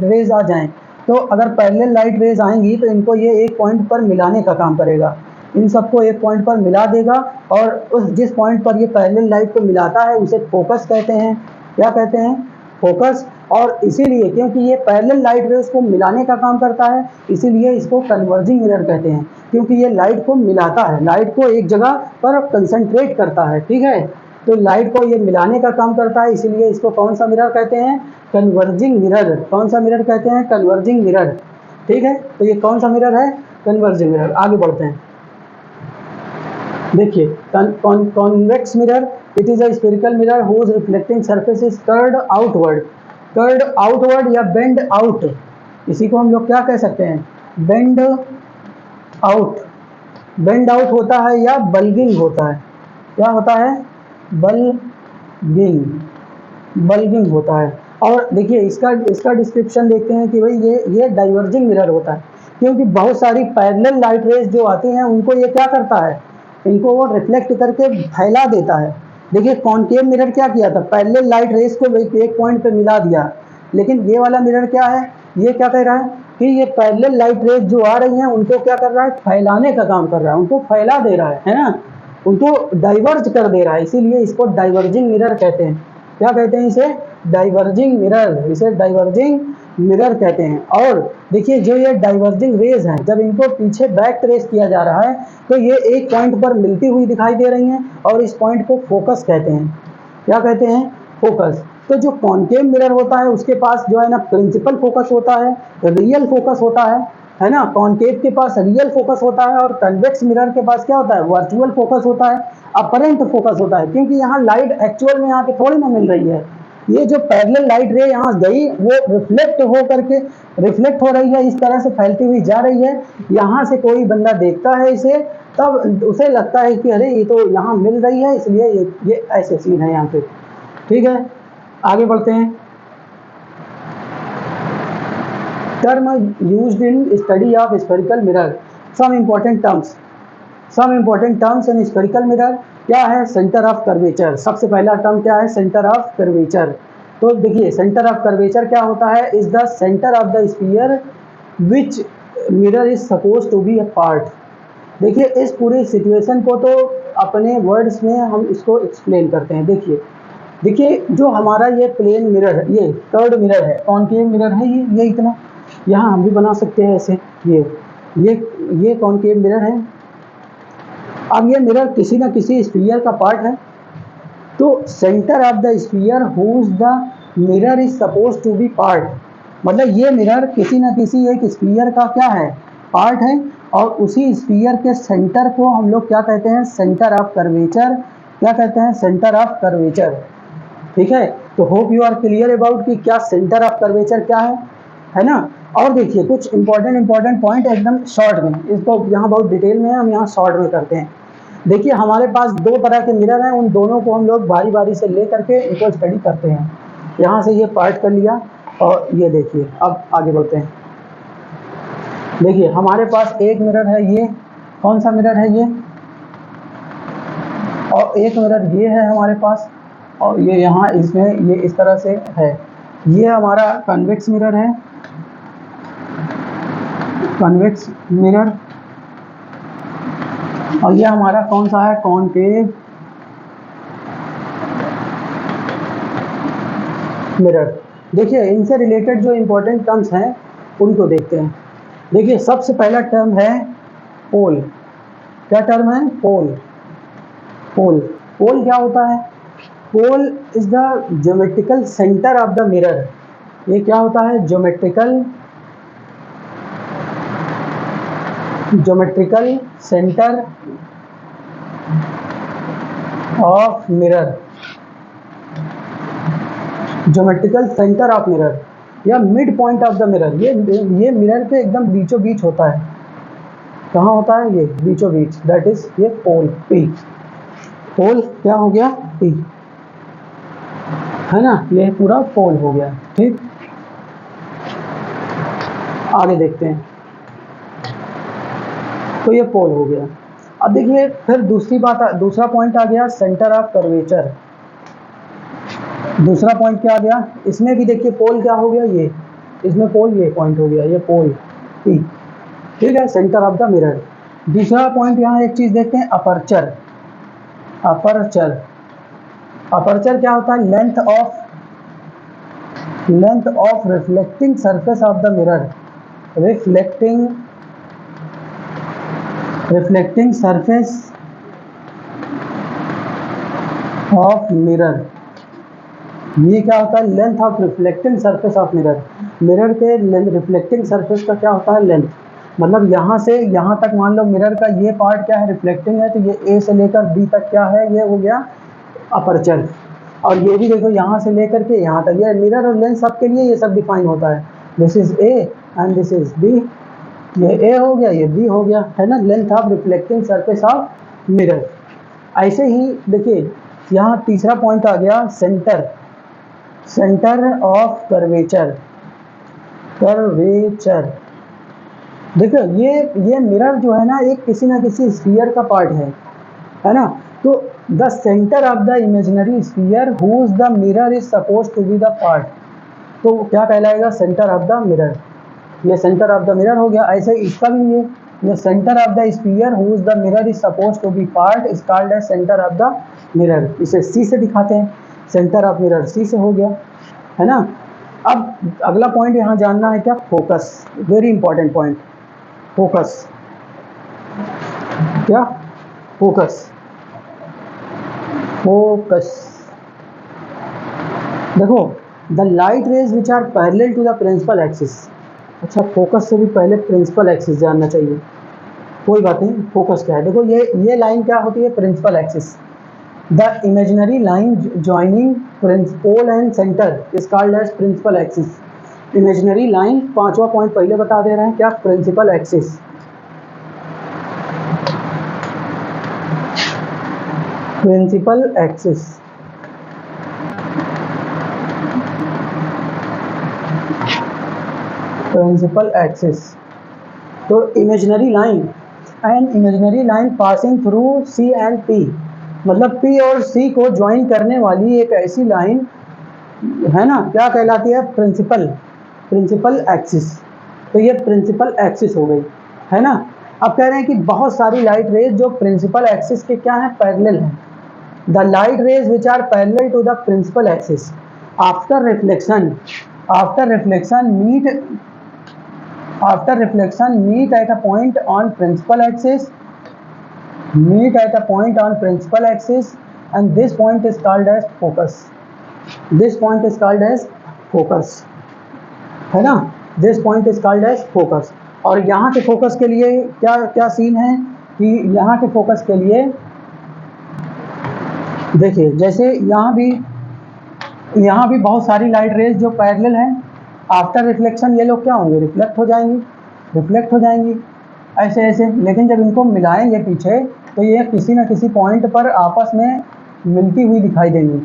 रेज आ जाएं, तो अगर पैरेलल लाइट रेज आएंगी तो इनको ये एक पॉइंट पर मिलाने का काम करेगा, इन सबको एक पॉइंट पर मिला देगा और उस जिस पॉइंट पर ये पैरेलल लाइट को मिलाता है उसे फोकस कहते हैं। क्या कहते हैं, फोकस। और इसीलिए क्योंकि ये पैरेलल लाइट रेज को मिलाने का काम करता है इसीलिए इसको कन्वर्जिंग मिरर कहते हैं, क्योंकि ये लाइट को मिलाता है, लाइट को एक जगह पर कंसंट्रेट करता है। ठीक है, तो लाइट को ये मिलाने का काम करता है, इसीलिए इसको कौन सा मिरर कहते हैं, कन्वर्जिंग मिरर। कौन सा मिरर कहते हैं, कन्वर्जिंग मिरर। ठीक है, तो ये कौन सा मिरर है, कन्वर्जिंग मिरर। आगे बढ़ते हैं। देखिए convex mirror, it is a spherical mirror whose reflecting surface is curved outward, curved outward या बेंड आउट, इसी को हम लोग क्या कह सकते हैं, बेंड आउट। बेंड आउट होता है या बल्गिंग होता है, क्या होता है, बल्गिंग, बल्गिंग होता है। और देखिए इसका डिस्क्रिप्शन देखते हैं कि भाई ये डाइवर्जिंग मिरर होता है, क्योंकि बहुत सारी पैरेलल लाइट रेज जो आती हैं उनको ये क्या करता है, इनको वो रिफ्लेक्ट करके फैला देता है। देखिए कॉन्केव मिरर क्या किया था, पैरेलल लाइट रेज को एक पॉइंट पे मिला दिया, लेकिन ये वाला मिरर क्या है, ये क्या कह रहा है कि ये पैरेलल लाइट रेज जो आ रही हैं उनको क्या कर रहा है, फैलाने का काम कर रहा है, उनको फैला दे रहा है ना, उनको डाइवर्ज कर दे रहा है, इसीलिए इसको डाइवर्जिंग मिरर कहते हैं। क्या कहते हैं इसे, डाइवर्जिंग मिरर, इसे डाइवर्जिंग मिरर कहते हैं। और देखिए जो ये डाइवर्जिंग रेज हैं जब इनको पीछे बैक ट्रेस किया जा रहा है तो ये एक पॉइंट पर मिलती हुई दिखाई दे रही हैं और इस पॉइंट को फोकस कहते हैं। क्या कहते हैं, फोकस। तो जो कॉन्केव मिरर होता है उसके पास जो है ना प्रिंसिपल फोकस होता है, रियल फोकस होता है ना, कॉन्केव के पास रियल फोकस होता है और कन्वेक्स मिरर के पास क्या होता है, वर्चुअल फोकस होता है, अपरेंट फोकस होता है, क्योंकि यहाँ लाइट एक्चुअल में यहाँ पे थोड़ी ना मिल रही है, ये जो पैरेलल लाइट रे यहाँ गई वो रिफ्लेक्ट हो करके रिफ्लेक्ट हो रही है, इस तरह से फैलती हुई जा रही है। यहाँ से कोई बंदा देखता है इसे तब उसे लगता है कि अरे ये तो यहाँ मिल रही है, इसलिए ये ऐसे सीन है यहाँ पे। ठीक है, आगे बढ़ते हैं। Term used in study of spherical mirror, some important terms in spherical mirror क्या है, सेंटर ऑफ कर्वेचर। सबसे पहला टर्म क्या है, सेंटर ऑफ कर्वेचर। तो देखिए सेंटर ऑफ कर्वेचर क्या होता है, is the centre of the sphere which mirror is suppose to be a part. देखिए इस पूरी सिचुएशन को तो अपने वर्ड्स में हम इसको एक्सप्लेन करते हैं। देखिए जो हमारा ये प्लेन मिरर है, ये कर्व्ड मिरर है, कॉन्केव मिरर है, ये इतना, यहाँ हम भी बना सकते हैं ऐसे, ये कॉनकेव मिरर है। अब ये मिरर किसी ना किसी स्फीयर का पार्ट है, तो centre of the sphere whose the mirror is suppose to be part, मतलब ये मिरर किसी ना किसी एक स्फीयर का क्या है, पार्ट है, और उसी स्फीयर के सेंटर को हम लोग क्या कहते हैं, सेंटर ऑफ कर्वेचर, क्या कहते हैं, सेंटर ऑफ कर्वेचर। ठीक है, तो hope you are clear about कि क्या सेंटर ऑफ कर्वेचर क्या है ना। और देखिए कुछ इंपॉर्टेंट पॉइंट एकदम शॉर्ट में, इसको यहाँ बहुत डिटेल में है, हम यहाँ शॉर्ट में करते हैं। देखिए हमारे पास दो तरह के मिरर हैं, उन दोनों को हम लोग बारी बारी से ले करके इनको स्टडी करते हैं। यहाँ से ये पार्ट कर लिया, और ये देखिए अब आगे बढ़ते हैं। देखिए हमारे पास एक मिरर है, ये कौन सा मिरर है ये, और एक मिरर ये है हमारे पास, और ये यहाँ इसमें ये इस तरह से है। ये हमारा कन्वेक्स मिरर है, कन्वेक्स मिरर, और ये हमारा कौन सा है, कॉनकेव मिरर। देखिए इनसे रिलेटेड जो इंपॉर्टेंट टर्म्स हैं उनको देखते हैं। देखिए सबसे पहला टर्म है पोल। क्या टर्म है, पोल। पोल पोल क्या होता है, pole is the geometrical centre of the mirror. ये क्या होता है, geometrical centre of mirror, geometrical centre of mirror या mid point of the mirror. ये मिरर के एकदम बीचों बीच होता है। कहाँ होता है, ये बीचों बीच, दैट इज ये पोल, पी। पोल क्या हो गया, पी, है ना, ये पूरा पोल हो गया। ठीक, आगे देखते हैं। तो ये पोल हो गया। अब देखिए फिर दूसरा पॉइंट आ गया, सेंटर ऑफ कर्वेचर। दूसरा पॉइंट क्या आ गया, इसमें भी देखिए पोल क्या हो गया, ये इसमें पोल, ये पॉइंट हो गया, ये पोल पी। ठीक है, सेंटर ऑफ द मिरर। दूसरा पॉइंट यहाँ एक चीज देखते हैं, अपर्चर। अपर्चर, अपर्चर क्या होता है, length of reflecting surface of the mirror, reflecting surface of mirror. ये क्या होता है, length of reflecting surface of mirror. Mirror के रिफ्लेक्टिंग सरफेस का क्या होता है, लेंथ। मतलब यहाँ से यहाँ तक मान लो मिरर का ये पार्ट क्या है, रिफ्लेक्टिंग है, तो ये ए से लेकर बी तक क्या है, ये हो गया अपर्चर। और ये भी देखो यहाँ से लेकर के यहाँ तक, ये मिरर और लेंस सबके लिए ये सब डिफाइन होता है। This is A and this is B, ये ए हो गया, ये बी हो गया, है ना, length of reflecting surface of mirror. ऐसे ही देखिए यहाँ तीसरा पॉइंट आ गया, सेंटर ऑफ कर्वेचर। देखो ये मिरर जो है ना, एक किसी ना किसी स्फीयर का पार्ट है ना। तो the centre of the imaginary sphere whose the mirror is suppose to be the part, तो क्या कहलाएगा, सेंटर ऑफ द मिरर। ये सेंटर ऑफ द मिरर हो गया। ऐसे इसका भी ये centre of the sphere whose the mirror is suppose to be part is called as centre of the mirror. इसे सी से दिखाते हैं, सेंटर ऑफ मिरर सी से हो गया, है ना। अब अगला पॉइंट यहाँ जानना है क्या, focus. Very important point, focus. क्या, फोकस। देखो the light rays which are parallel to the principal axis. अच्छा, फोकस से भी पहले प्रिंसिपल एक्सिस जानना चाहिए, कोई बात नहीं। फोकस क्या है, देखो ये लाइन क्या होती है, principal axis. The imaginary line joining pole and centre is called as principal axis. Imaginary line, पांचवा पॉइंट पहले बता दे रहे हैं, क्या, principal axis. Principal axis, principal axis. तो imaginary line passing through C and P, मतलब पी और सी को ज्वाइन करने वाली एक ऐसी लाइन है ना, क्या कहलाती है, प्रिंसिपल एक्सिस। तो ये प्रिंसिपल एक्सिस हो गई, है ना। अब कह रहे हैं कि बहुत सारी लाइट रेज जो प्रिंसिपल एक्सिस के क्या है, पैरेलल हैं। The light rays which are parallel to the principal axis after reflection meet after reflection meet at a point on principal axis, meet at a point on principal axis, and this point is called as focus. This point is called as focus, है ना? This point is called as focus. और यहाँ के focus के लिए क्या क्या scene है कि यहाँ के फोकस के लिए देखिए, जैसे यहाँ भी बहुत सारी लाइट रेज जो पैरेलल हैं, आफ्टर रिफ्लेक्शन ये लोग क्या होंगे, रिफ्लेक्ट हो जाएंगी ऐसे ऐसे। लेकिन जब इनको मिलाएंगे पीछे तो ये किसी न किसी पॉइंट पर आपस में मिलती हुई दिखाई देंगी।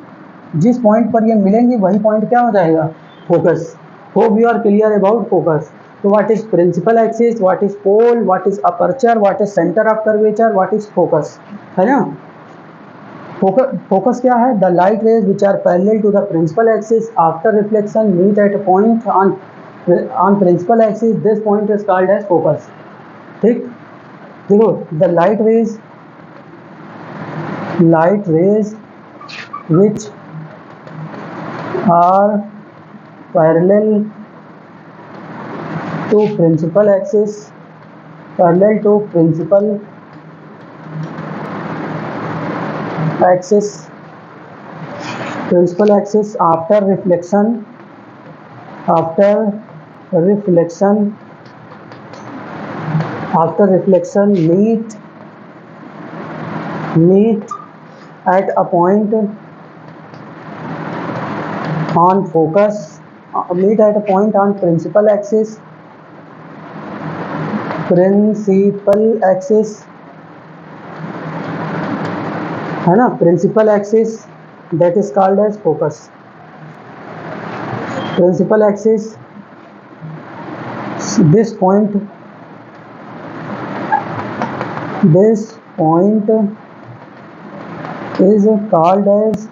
जिस पॉइंट पर ये मिलेंगी वही पॉइंट क्या हो जाएगा, focus. Hope you are clear about focus. तो what is principal axis, what is pole, what is aperture, what is centre of curvature, what is focus, है ना? फोकस क्या है? The light rays which are parallel to the principal axis after reflection meet at a point on principal axis, this point is called as focus. ठीक, देखो, the light rays which are parallel to principal axis after reflection meet at a point on principal axis, है ना? Principal axis, that is called as focus. Principal axis, this point is called as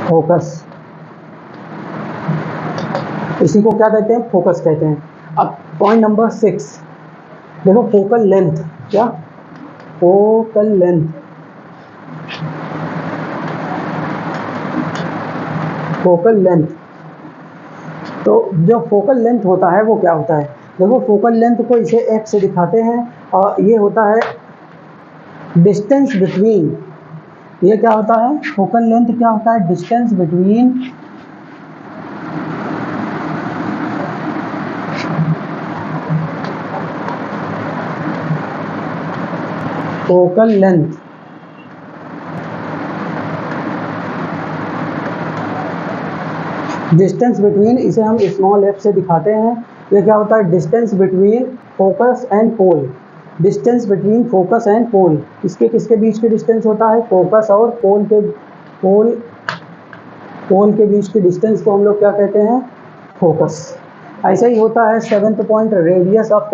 focus. इसी को क्या कहते हैं, focus कहते हैं। अब पॉइंट नंबर 6 देखो, फोकल लेंथ। क्या? Focal length. तो जो फोकल लेंथ होता है वो क्या होता है? देखो, फोकल लेंथ को इसे f से दिखाते हैं और ये होता है डिस्टेंस बिटवीन, ये क्या होता है, फोकल लेंथ क्या होता है, distance between focal length distance between, इसे हम स्मॉल f से दिखाते हैं। ये क्या होता है, distance between focus and pole. Distance between focus and pole, किसके बीच के डिस्टेंस होता है, फोकस और पोल के बीच के डिस्टेंस को हम लोग क्या कहते हैं, फोकस। ऐसा ही होता है 7th point, radius of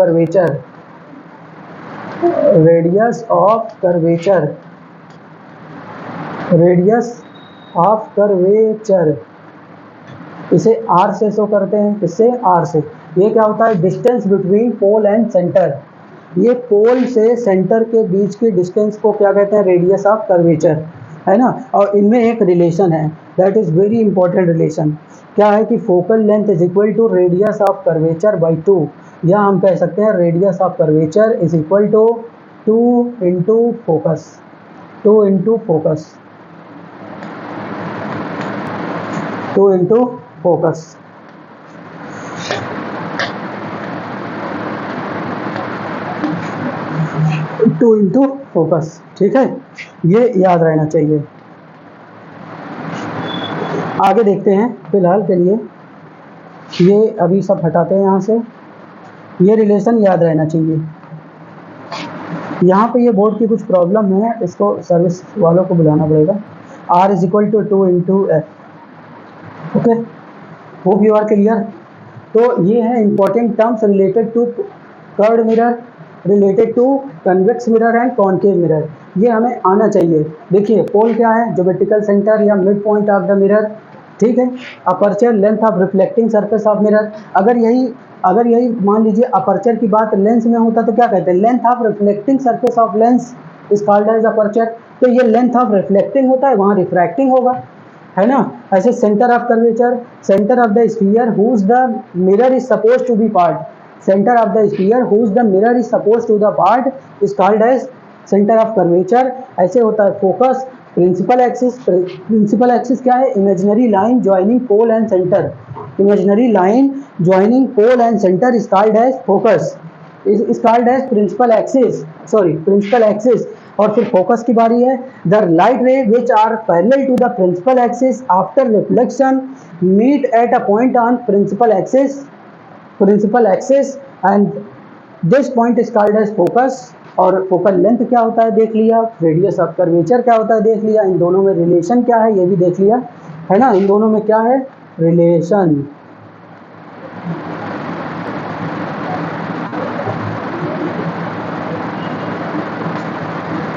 curvature. इसे R से शो करते हैं, किससे, R से। ये क्या होता है, distance between pole and centre. ये पोल से सेंटर के बीच की डिस्टेंस को क्या कहते हैं, रेडियस ऑफ कर्वेचर, है ना? और इनमें एक रिलेशन है, that is very important relation. क्या है कि focal length is equal to radius of curvature by 2, या हम कह सकते हैं radius of curvature is equal to 2 into focus. 2 into focus, ठीक है? ये याद रहना चाहिए। आगे देखते हैं, फिलहाल के लिए ये अभी सब हटाते हैं यहाँ से। ये रिलेशन याद रहना चाहिए। यहाँ पे ये बोर्ड की कुछ प्रॉब्लम है, इसको सर्विस वालों को बुलाना पड़ेगा। R is equal to 2 into F. Okay, hope you are clear. तो ये है important terms related to curved mirror, related to convex mirror and concave mirror. ये हमें आना चाहिए। देखिए, पोल क्या है, जो वर्टिकल सेंटर या mid point of the mirror, ठीक है? Aperture, length of reflecting surface of mirror. अगर यही मान लीजिए अपर्चर की बात लेंस में होता तो क्या कहते हैं, length of reflecting surface of lens is called as aperture. तो ये लेंथ ऑफ रिफ्लेक्टिंग होता है, वहाँ रिफ्रैक्टिंग होगा, है ना। ऐसे centre of curvature, centre of the sphere whose the mirror is suppose to be part, centre of the sphere whose the mirror is suppose to the part is called as centre of curvature. ऐसे होता है focus. Principal axis, principal axis क्या है? Imaginary line joining pole and centre, imaginary line joining pole and centre is called as focus, is called as principal axis, sorry principal axis. और फिर focus की बारी है। The light ray which are parallel to the principal axis after reflection meet at a point on principal axis, principal axis and this point is called as focus. और focal length क्या होता है देख लिया, radius of curvature क्या होता है देख लिया, इन दोनों में रिलेशन क्या है ये भी देख लिया, है ना। इन दोनों में क्या है? रिलेशन।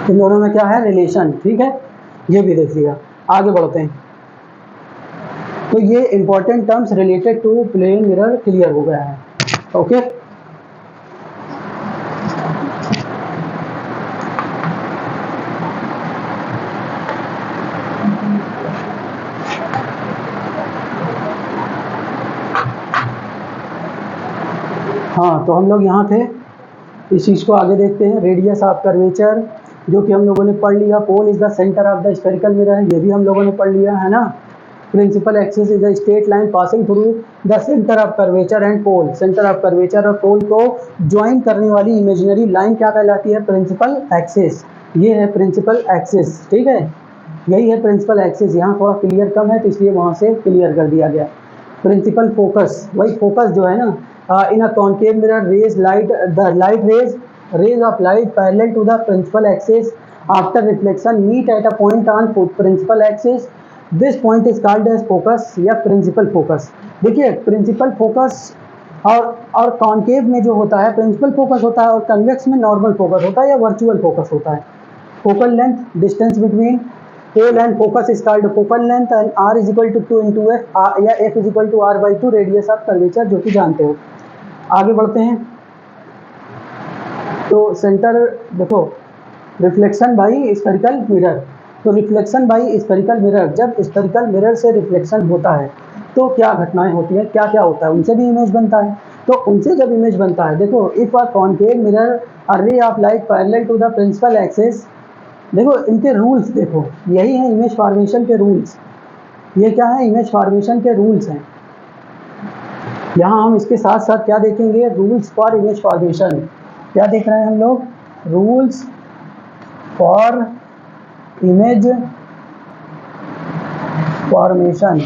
इन दोनों में क्या है? रिलेशन, ठीक है, ये भी देख लिया। आगे बढ़ते हैं। तो ये important terms related to plane mirror clear हो गया है। ओके, हाँ तो हम लोग यहाँ थे, इस चीज़ को आगे देखते हैं। रेडियस ऑफ कर्वेचर जो कि हम लोगों ने पढ़ लिया। Pole is the centre of the spherical mirror, ये भी हम लोगों ने पढ़ लिया, है ना। Principal axis is the straight line passing through the centre of curvature and pole, centre of curvature और पोल को ज्वाइन करने वाली इमेजिनरी लाइन क्या कहलाती है? Principal axis. ये है प्रिंसिपल एक्सिस, ठीक है, यही है प्रिंसिपल एक्सिस। यहाँ थोड़ा क्लियर कम है तो इसलिए वहाँ से क्लियर कर दिया गया। प्रिंसिपल फोकस, वही फोकस जो है ना, in a concave mirror rays light, the light rays of light parallel to the principal axis after reflection meet at a point on principal axis, this point is called as focus या principal focus। देखिए principal focus और concave में जो होता है principal focus होता है, और कन्वेक्स में नॉर्मल फोकस होता है या वर्चुअल फोकस होता है। Focal length distance between pole and focus is called focal length and r is equal to 2 into F या f is equal to r/2 radius of curvature, जो कि जानते हो। आगे बढ़ते हैं। तो सेंटर देखो, रिफ्लेक्शन बाई स्फेरिकल मिरर, तो रिफ्लेक्शन बाई स्फेरिकल मिरर, जब स्फेरिकल मिरर से रिफ्लेक्शन होता है तो क्या घटनाएं होती हैं, क्या क्या होता है, उनसे भी इमेज बनता है। तो उनसे जब इमेज बनता है, देखो if a concave mirror a ray of light parallel to the principal axis, देखो इनके रूल्स देखो, यही है इमेज फॉर्मेशन के रूल्स। ये क्या है? इमेज फॉर्मेशन के रूल्स हैं। यहाँ हम इसके साथ साथ क्या देखेंगे? Rules for image formation. क्या देख रहे हैं हम लोग? Rules for image formation,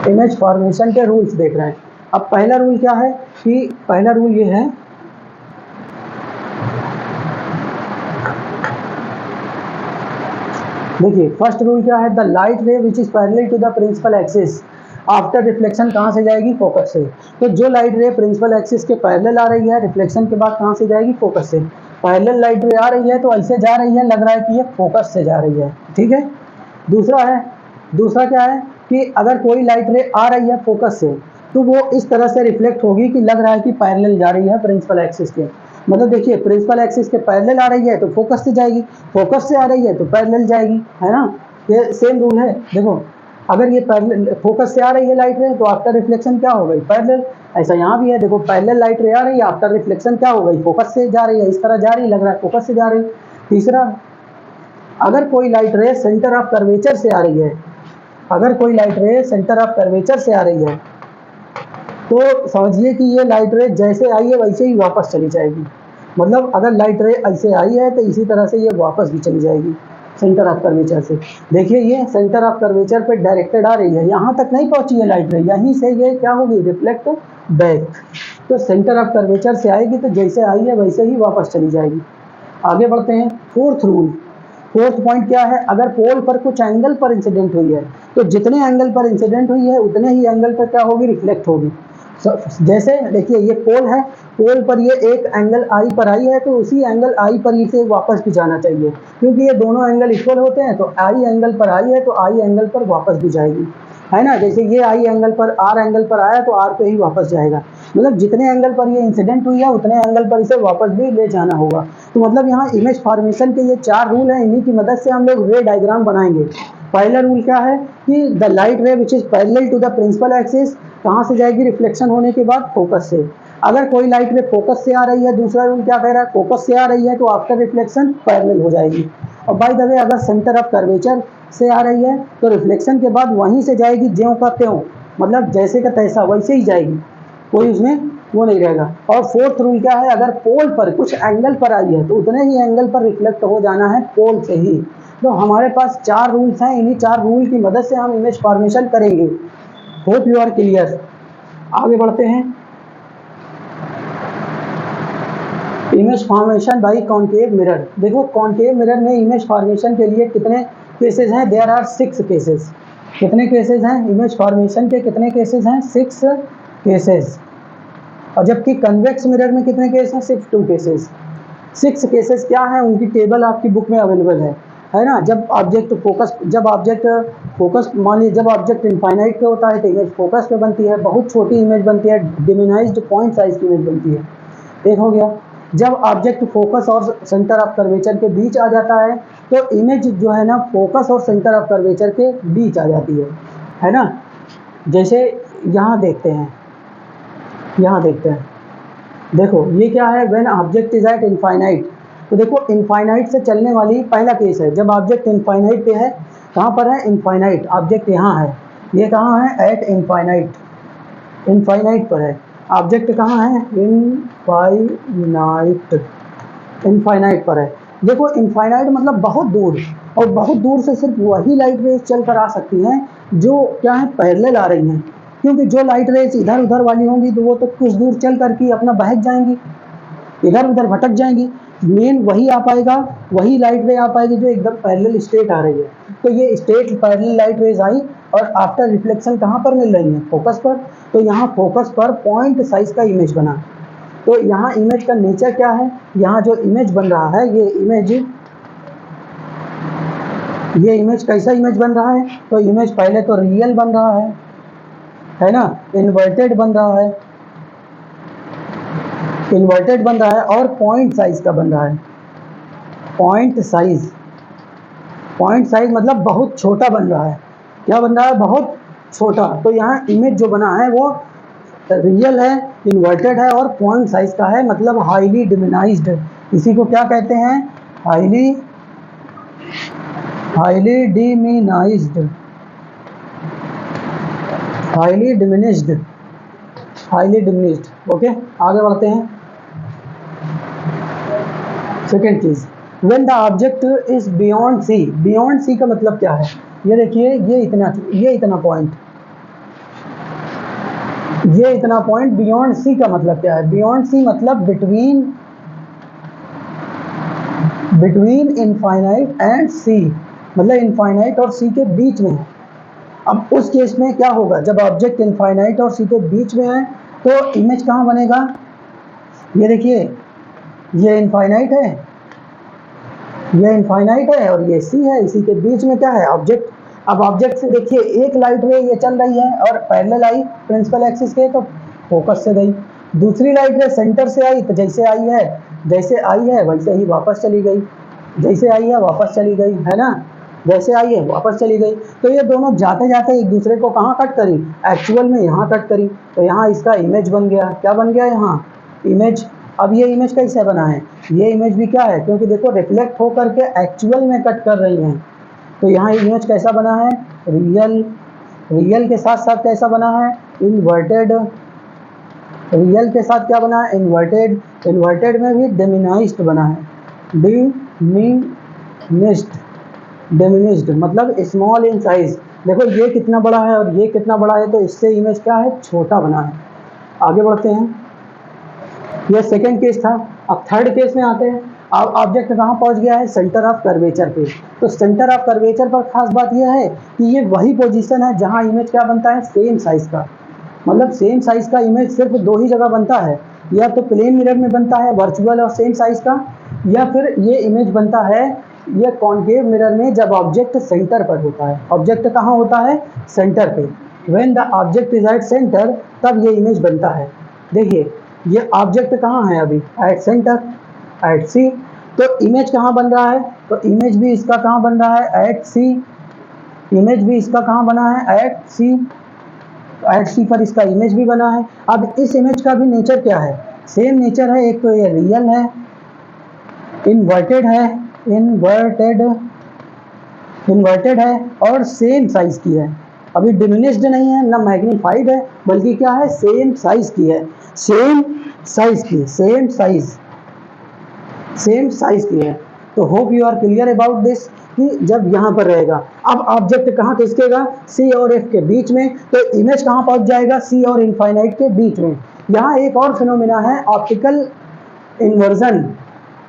image formation के रूल्स देख रहे हैं। अब पहला रूल क्या है कि पहला रूल ये है, देखिए फर्स्ट रूल क्या है? The light ray which is parallel to the principal axis after reflection कहाँ से जाएगी? फोकस से। तो जो लाइट रे प्रिंसिपल एक्सिस के पैरेलल आ रही है, रिफ्लेक्शन के बाद कहाँ से जाएगी? फोकस से। पैरेलल लाइट रे आ रही है तो ऐसे जा रही है, लग रहा है कि ये फोकस से जा रही है, ठीक है। दूसरा क्या है कि अगर कोई लाइट रे आ रही है फोकस से तो वो इस तरह से रिफ्लेक्ट होगी कि लग रहा है कि पैरेलल जा रही है प्रिंसिपल एक्सिस के। मतलब देखिए प्रिंसिपल एक्सिस के पैरेलल आ रही है तो फोकस से जाएगी, फोकस से आ रही है तो पैरेलल जाएगी, है ना। ये सेम रूल है। देखो अगर ये पैरेलल फोकस से आ रही है लाइट रे तो आफ्टर रिफ्लेक्शन क्या हो गई? पैरेलल। ऐसा यहाँ भी है, देखो पैरेलल लाइट रे आ रही है, आफ्टर रिफ्लेक्शन क्या हो गई? फोकस से जा रही है, इस तरह जा रही है, लग रहा है फोकस से जा रही है। तीसरा, अगर कोई लाइट रे सेंटर ऑफ कर्वेचर से आ रही है, अगर कोई लाइट रे सेंटर ऑफ कर्वेचर से आ रही है तो समझिए कि ये लाइट रे जैसे आई है वैसे ही वापस चली जाएगी। मतलब अगर लाइट रे ऐसे आई है तो इसी तरह से ये वापस भी चली जाएगी सेंटर ऑफ कर्वेचर से। देखिए ये सेंटर ऑफ कर्वेचर पे डायरेक्टेड आ रही है, यहाँ तक नहीं पहुँची है लाइट रे, यहीं से ये क्या होगी? Reflect back. तो सेंटर ऑफ कर्वेचर से आएगी तो जैसे आई है वैसे ही वापस चली जाएगी। आगे बढ़ते हैं। फोर्थ रूल, फोर्थ पॉइंट क्या है? अगर पोल पर कुछ एंगल पर इंसिडेंट हुई है तो जितने एंगल पर इंसिडेंट हुई है उतने ही एंगल पर क्या होगी? रिफ्लेक्ट होगी। जैसे देखिए ये पोल है, पोल पर ये एक एंगल आई पर आई है तो उसी एंगल आई पर इसे वापस भी जाना चाहिए, क्योंकि ये दोनों एंगल इक्वल होते हैं। तो आई एंगल पर आई है तो आई एंगल पर वापस भी जाएगी। है ना। जैसे ये आई एंगल पर, आर एंगल पर आया तो आर पे ही वापस जाएगा, मतलब जितने एंगल पर ये इंसिडेंट हुई है उतने एंगल पर इसे वापस भी ले जाना होगा। तो मतलब यहाँ इमेज फॉर्मेशन के ये 4 रूल हैं, इन्हीं की मदद से हम लोग रे डायग्राम बनाएंगे। पहला रूल क्या है कि the light ray which is parallel to the principal axis कहाँ से जाएगी, रिफ्लेक्शन होने के बाद फोकस से। अगर कोई लाइट रे फोकस से आ रही है, दूसरा रूल क्या कह रहा है, फोकस से आ रही है तो आफ्टर रिफ्लेक्शन पैरेलल हो जाएगी। और बाय द वे अगर सेंटर ऑफ कर्वेचर से आ रही है तो रिफ्लेक्शन के बाद वहीं से जाएगी ज्यों का त्यों, मतलब जैसे का तैसा वैसे ही जाएगी, कोई उसमें वो नहीं रहेगा। और फोर्थ रूल क्या है, अगर पोल पर कुछ एंगल पर आई है तो उतने ही एंगल पर रिफ्लेक्ट हो जाना है पोल से ही। तो हमारे पास 4 रूल्स हैं, इन्हीं 4 रूल की मदद से हम इमेज फॉर्मेशन करेंगे। Hope you are clear. आगे बढ़ते हैं। Image formation by concave mirror. देखो कॉन्केव मिरर में इमेज फॉर्मेशन के लिए कितने केसेस हैं, देयर आर 6 केसेस। कितने केसेस हैं इमेज फॉर्मेशन के, कितने केसेस हैं, 6 केसेस। और जबकि कन्वेक्स मिरर में कितने केस हैं, सिर्फ 2 केसेस। 6 केसेस क्या है, उनकी टेबल आपकी बुक में अवेलेबल है ना। जब ऑब्जेक्ट फोकस मान लीजिए, जब ऑब्जेक्ट इनफाइनाइट पे होता है तो इमेज फोकस पे बनती है, बहुत छोटी इमेज बनती है, डिमिनाइज्ड पॉइंट साइज की इमेज बनती है। एक हो गया। जब ऑब्जेक्ट फोकस और सेंटर ऑफ कर्वेचर के बीच आ जाता है तो इमेज जो है ना फोकस और सेंटर ऑफ कर्वेचर के बीच आ जाती है ना। जैसे यहाँ देखते हैं, देखो ये क्या है, when object is eight infinite. तो देखो इनफाइनाइट से चलने वाली पहला केस है, जब ऑब्जेक्ट इनफाइनाइट पे है। कहाँ पर है, इनफाइनाइट। ऑब्जेक्ट यहाँ है, ये कहाँ है, एट इनफाइनाइट, इनफाइनाइट पर है। ऑब्जेक्ट कहाँ है, इनफाइनाइट पर है। देखो इनफाइनाइट मतलब बहुत दूर, और बहुत दूर से सिर्फ वही लाइट रेज चल कर आ सकती हैं जो क्या है, पैरेलल आ रही हैं। क्योंकि जो लाइट रेज इधर उधर वाली होंगी तो वो तो कुछ दूर चल करके अपना बहक जाएंगी, इधर उधर भटक जाएंगी। मेन वही आ पाएगा, वही लाइट रे आ पाएगी जो एकदम पैरेलल स्ट्रेट आ रही है। तो ये स्ट्रेट पैरेलल लाइट रेज आई और आफ्टर रिफ्लेक्शन कहाँ पर मिल रही है, फोकस पर। तो यहाँ फोकस पर पॉइंट साइज का इमेज बना। तो यहाँ इमेज का नेचर क्या है, यहाँ जो इमेज बन रहा है ये इमेज कैसा इमेज बन रहा है, तो इमेज पहले तो रियल बन रहा है ना, इन्वर्टेड बन रहा है और पॉइंट साइज का बन रहा है। पॉइंट साइज मतलब बहुत छोटा बन रहा है। क्या बन रहा है, बहुत छोटा। तो यहाँ इमेज जो बना है वो रियल है, इन्वर्टेड है और पॉइंट साइज का है, मतलब हाईली डिमिनाइज्ड। इसी को क्या कहते हैं, हाईली डिमिनिश्ड। ओके, आगे बढ़ते हैं। सेकेंड चीज, when the object is beyond C. Beyond C का मतलब क्या है, ये देखिए, ये इतना पॉइंट बियॉन्ड सी का मतलब क्या है। बियॉन्ड सी मतलब बिटवीन इनफाइनाइट एंड सी, मतलब इनफाइनाइट और सी के बीच में। अब उस केस में क्या होगा, जब ऑब्जेक्ट इनफाइनाइट और सी के बीच में है तो इमेज कहाँ बनेगा, ये देखिए, ये इनफाइनाइट है और ये सी है, इसी के बीच में क्या है, ऑब्जेक्ट। अब ऑब्जेक्ट से देखिए एक लाइट रे ये चल रही है और पैरेलल आई प्रिंसिपल एक्सिस के, तो फोकस से गई। दूसरी लाइट रे सेंटर से आई तो जैसे आई है वैसे ही वापस चली गई, है ना, जैसे आई है वापस चली गई। तो ये दोनों जाते जाते एक दूसरे को कहाँ कट करी, एक्चुअल में यहाँ कट करी। तो यहाँ इसका इमेज बन गया, क्या बन गया यहाँ, इमेज। अब ये इमेज कैसे बना है, ये इमेज भी क्या है, क्योंकि देखो रिफ्लेक्ट होकर के एक्चुअल में कट कर रही हैं। तो यहाँ इमेज कैसा बना है, रियल के साथ साथ कैसा बना है, इन्वर्टेड। रियल के साथ क्या बना है, इन्वर्टेड में भी डिमिनाइज्ड बना है, डिमिनिश्ड मतलब स्मॉल इन साइज। देखो ये कितना बड़ा है और ये कितना बड़ा है, तो इससे इमेज क्या है, छोटा बना है। आगे बढ़ते हैं, यह सेकंड केस था। अब थर्ड केस में आते हैं। अब ऑब्जेक्ट कहाँ पहुँच गया है, सेंटर ऑफ कर्वेचर पे। तो सेंटर ऑफ कर्वेचर पर खास बात यह है कि ये वही पोजीशन है जहाँ इमेज क्या बनता है, सेम साइज का। मतलब सेम साइज का इमेज सिर्फ 2 ही जगह बनता है, या तो प्लेन मिरर में बनता है वर्चुअल और सेम साइज का, या फिर ये इमेज बनता है ये कॉन्केव मिरर में जब ऑब्जेक्ट सेंटर पर होता है, ऑब्जेक्ट कहाँ होता है, सेंटर पे, when the object is at centre, तब ये इमेज बनता है। देखिए ये ऑब्जेक्ट कहाँ है अभी, एट सेंटर, एट सी, तो इमेज कहाँ बन रहा है, तो इमेज भी इसका कहाँ बन रहा है, एट सी, इमेज भी इसका कहाँ बना है, एट सी, एट सी पर इसका इमेज भी बना है। अब इस इमेज का भी नेचर क्या है, सेम नेचर है, एक तो ये रियल है, इन्वर्टेड है, इन्वर्टेड इन्वर्टेड है और सेम साइज की है, अभी डिमिनिश्ड नहीं है ना मैग्नीफाइड है, बल्कि क्या है, सेम साइज की है, सेम साइज की, सेम साइज की है। तो hope you are clear about this कि जब यहाँ पर रहेगा, अब ऑब्जेक्ट कहाँ खिसकेगा, सी और एफ के बीच में, तो इमेज कहाँ पहुँच जाएगा, सी और इनफाइनाइट के बीच में। यहाँ एक और फिनोमिना है ऑप्टिकल इन्वर्जन,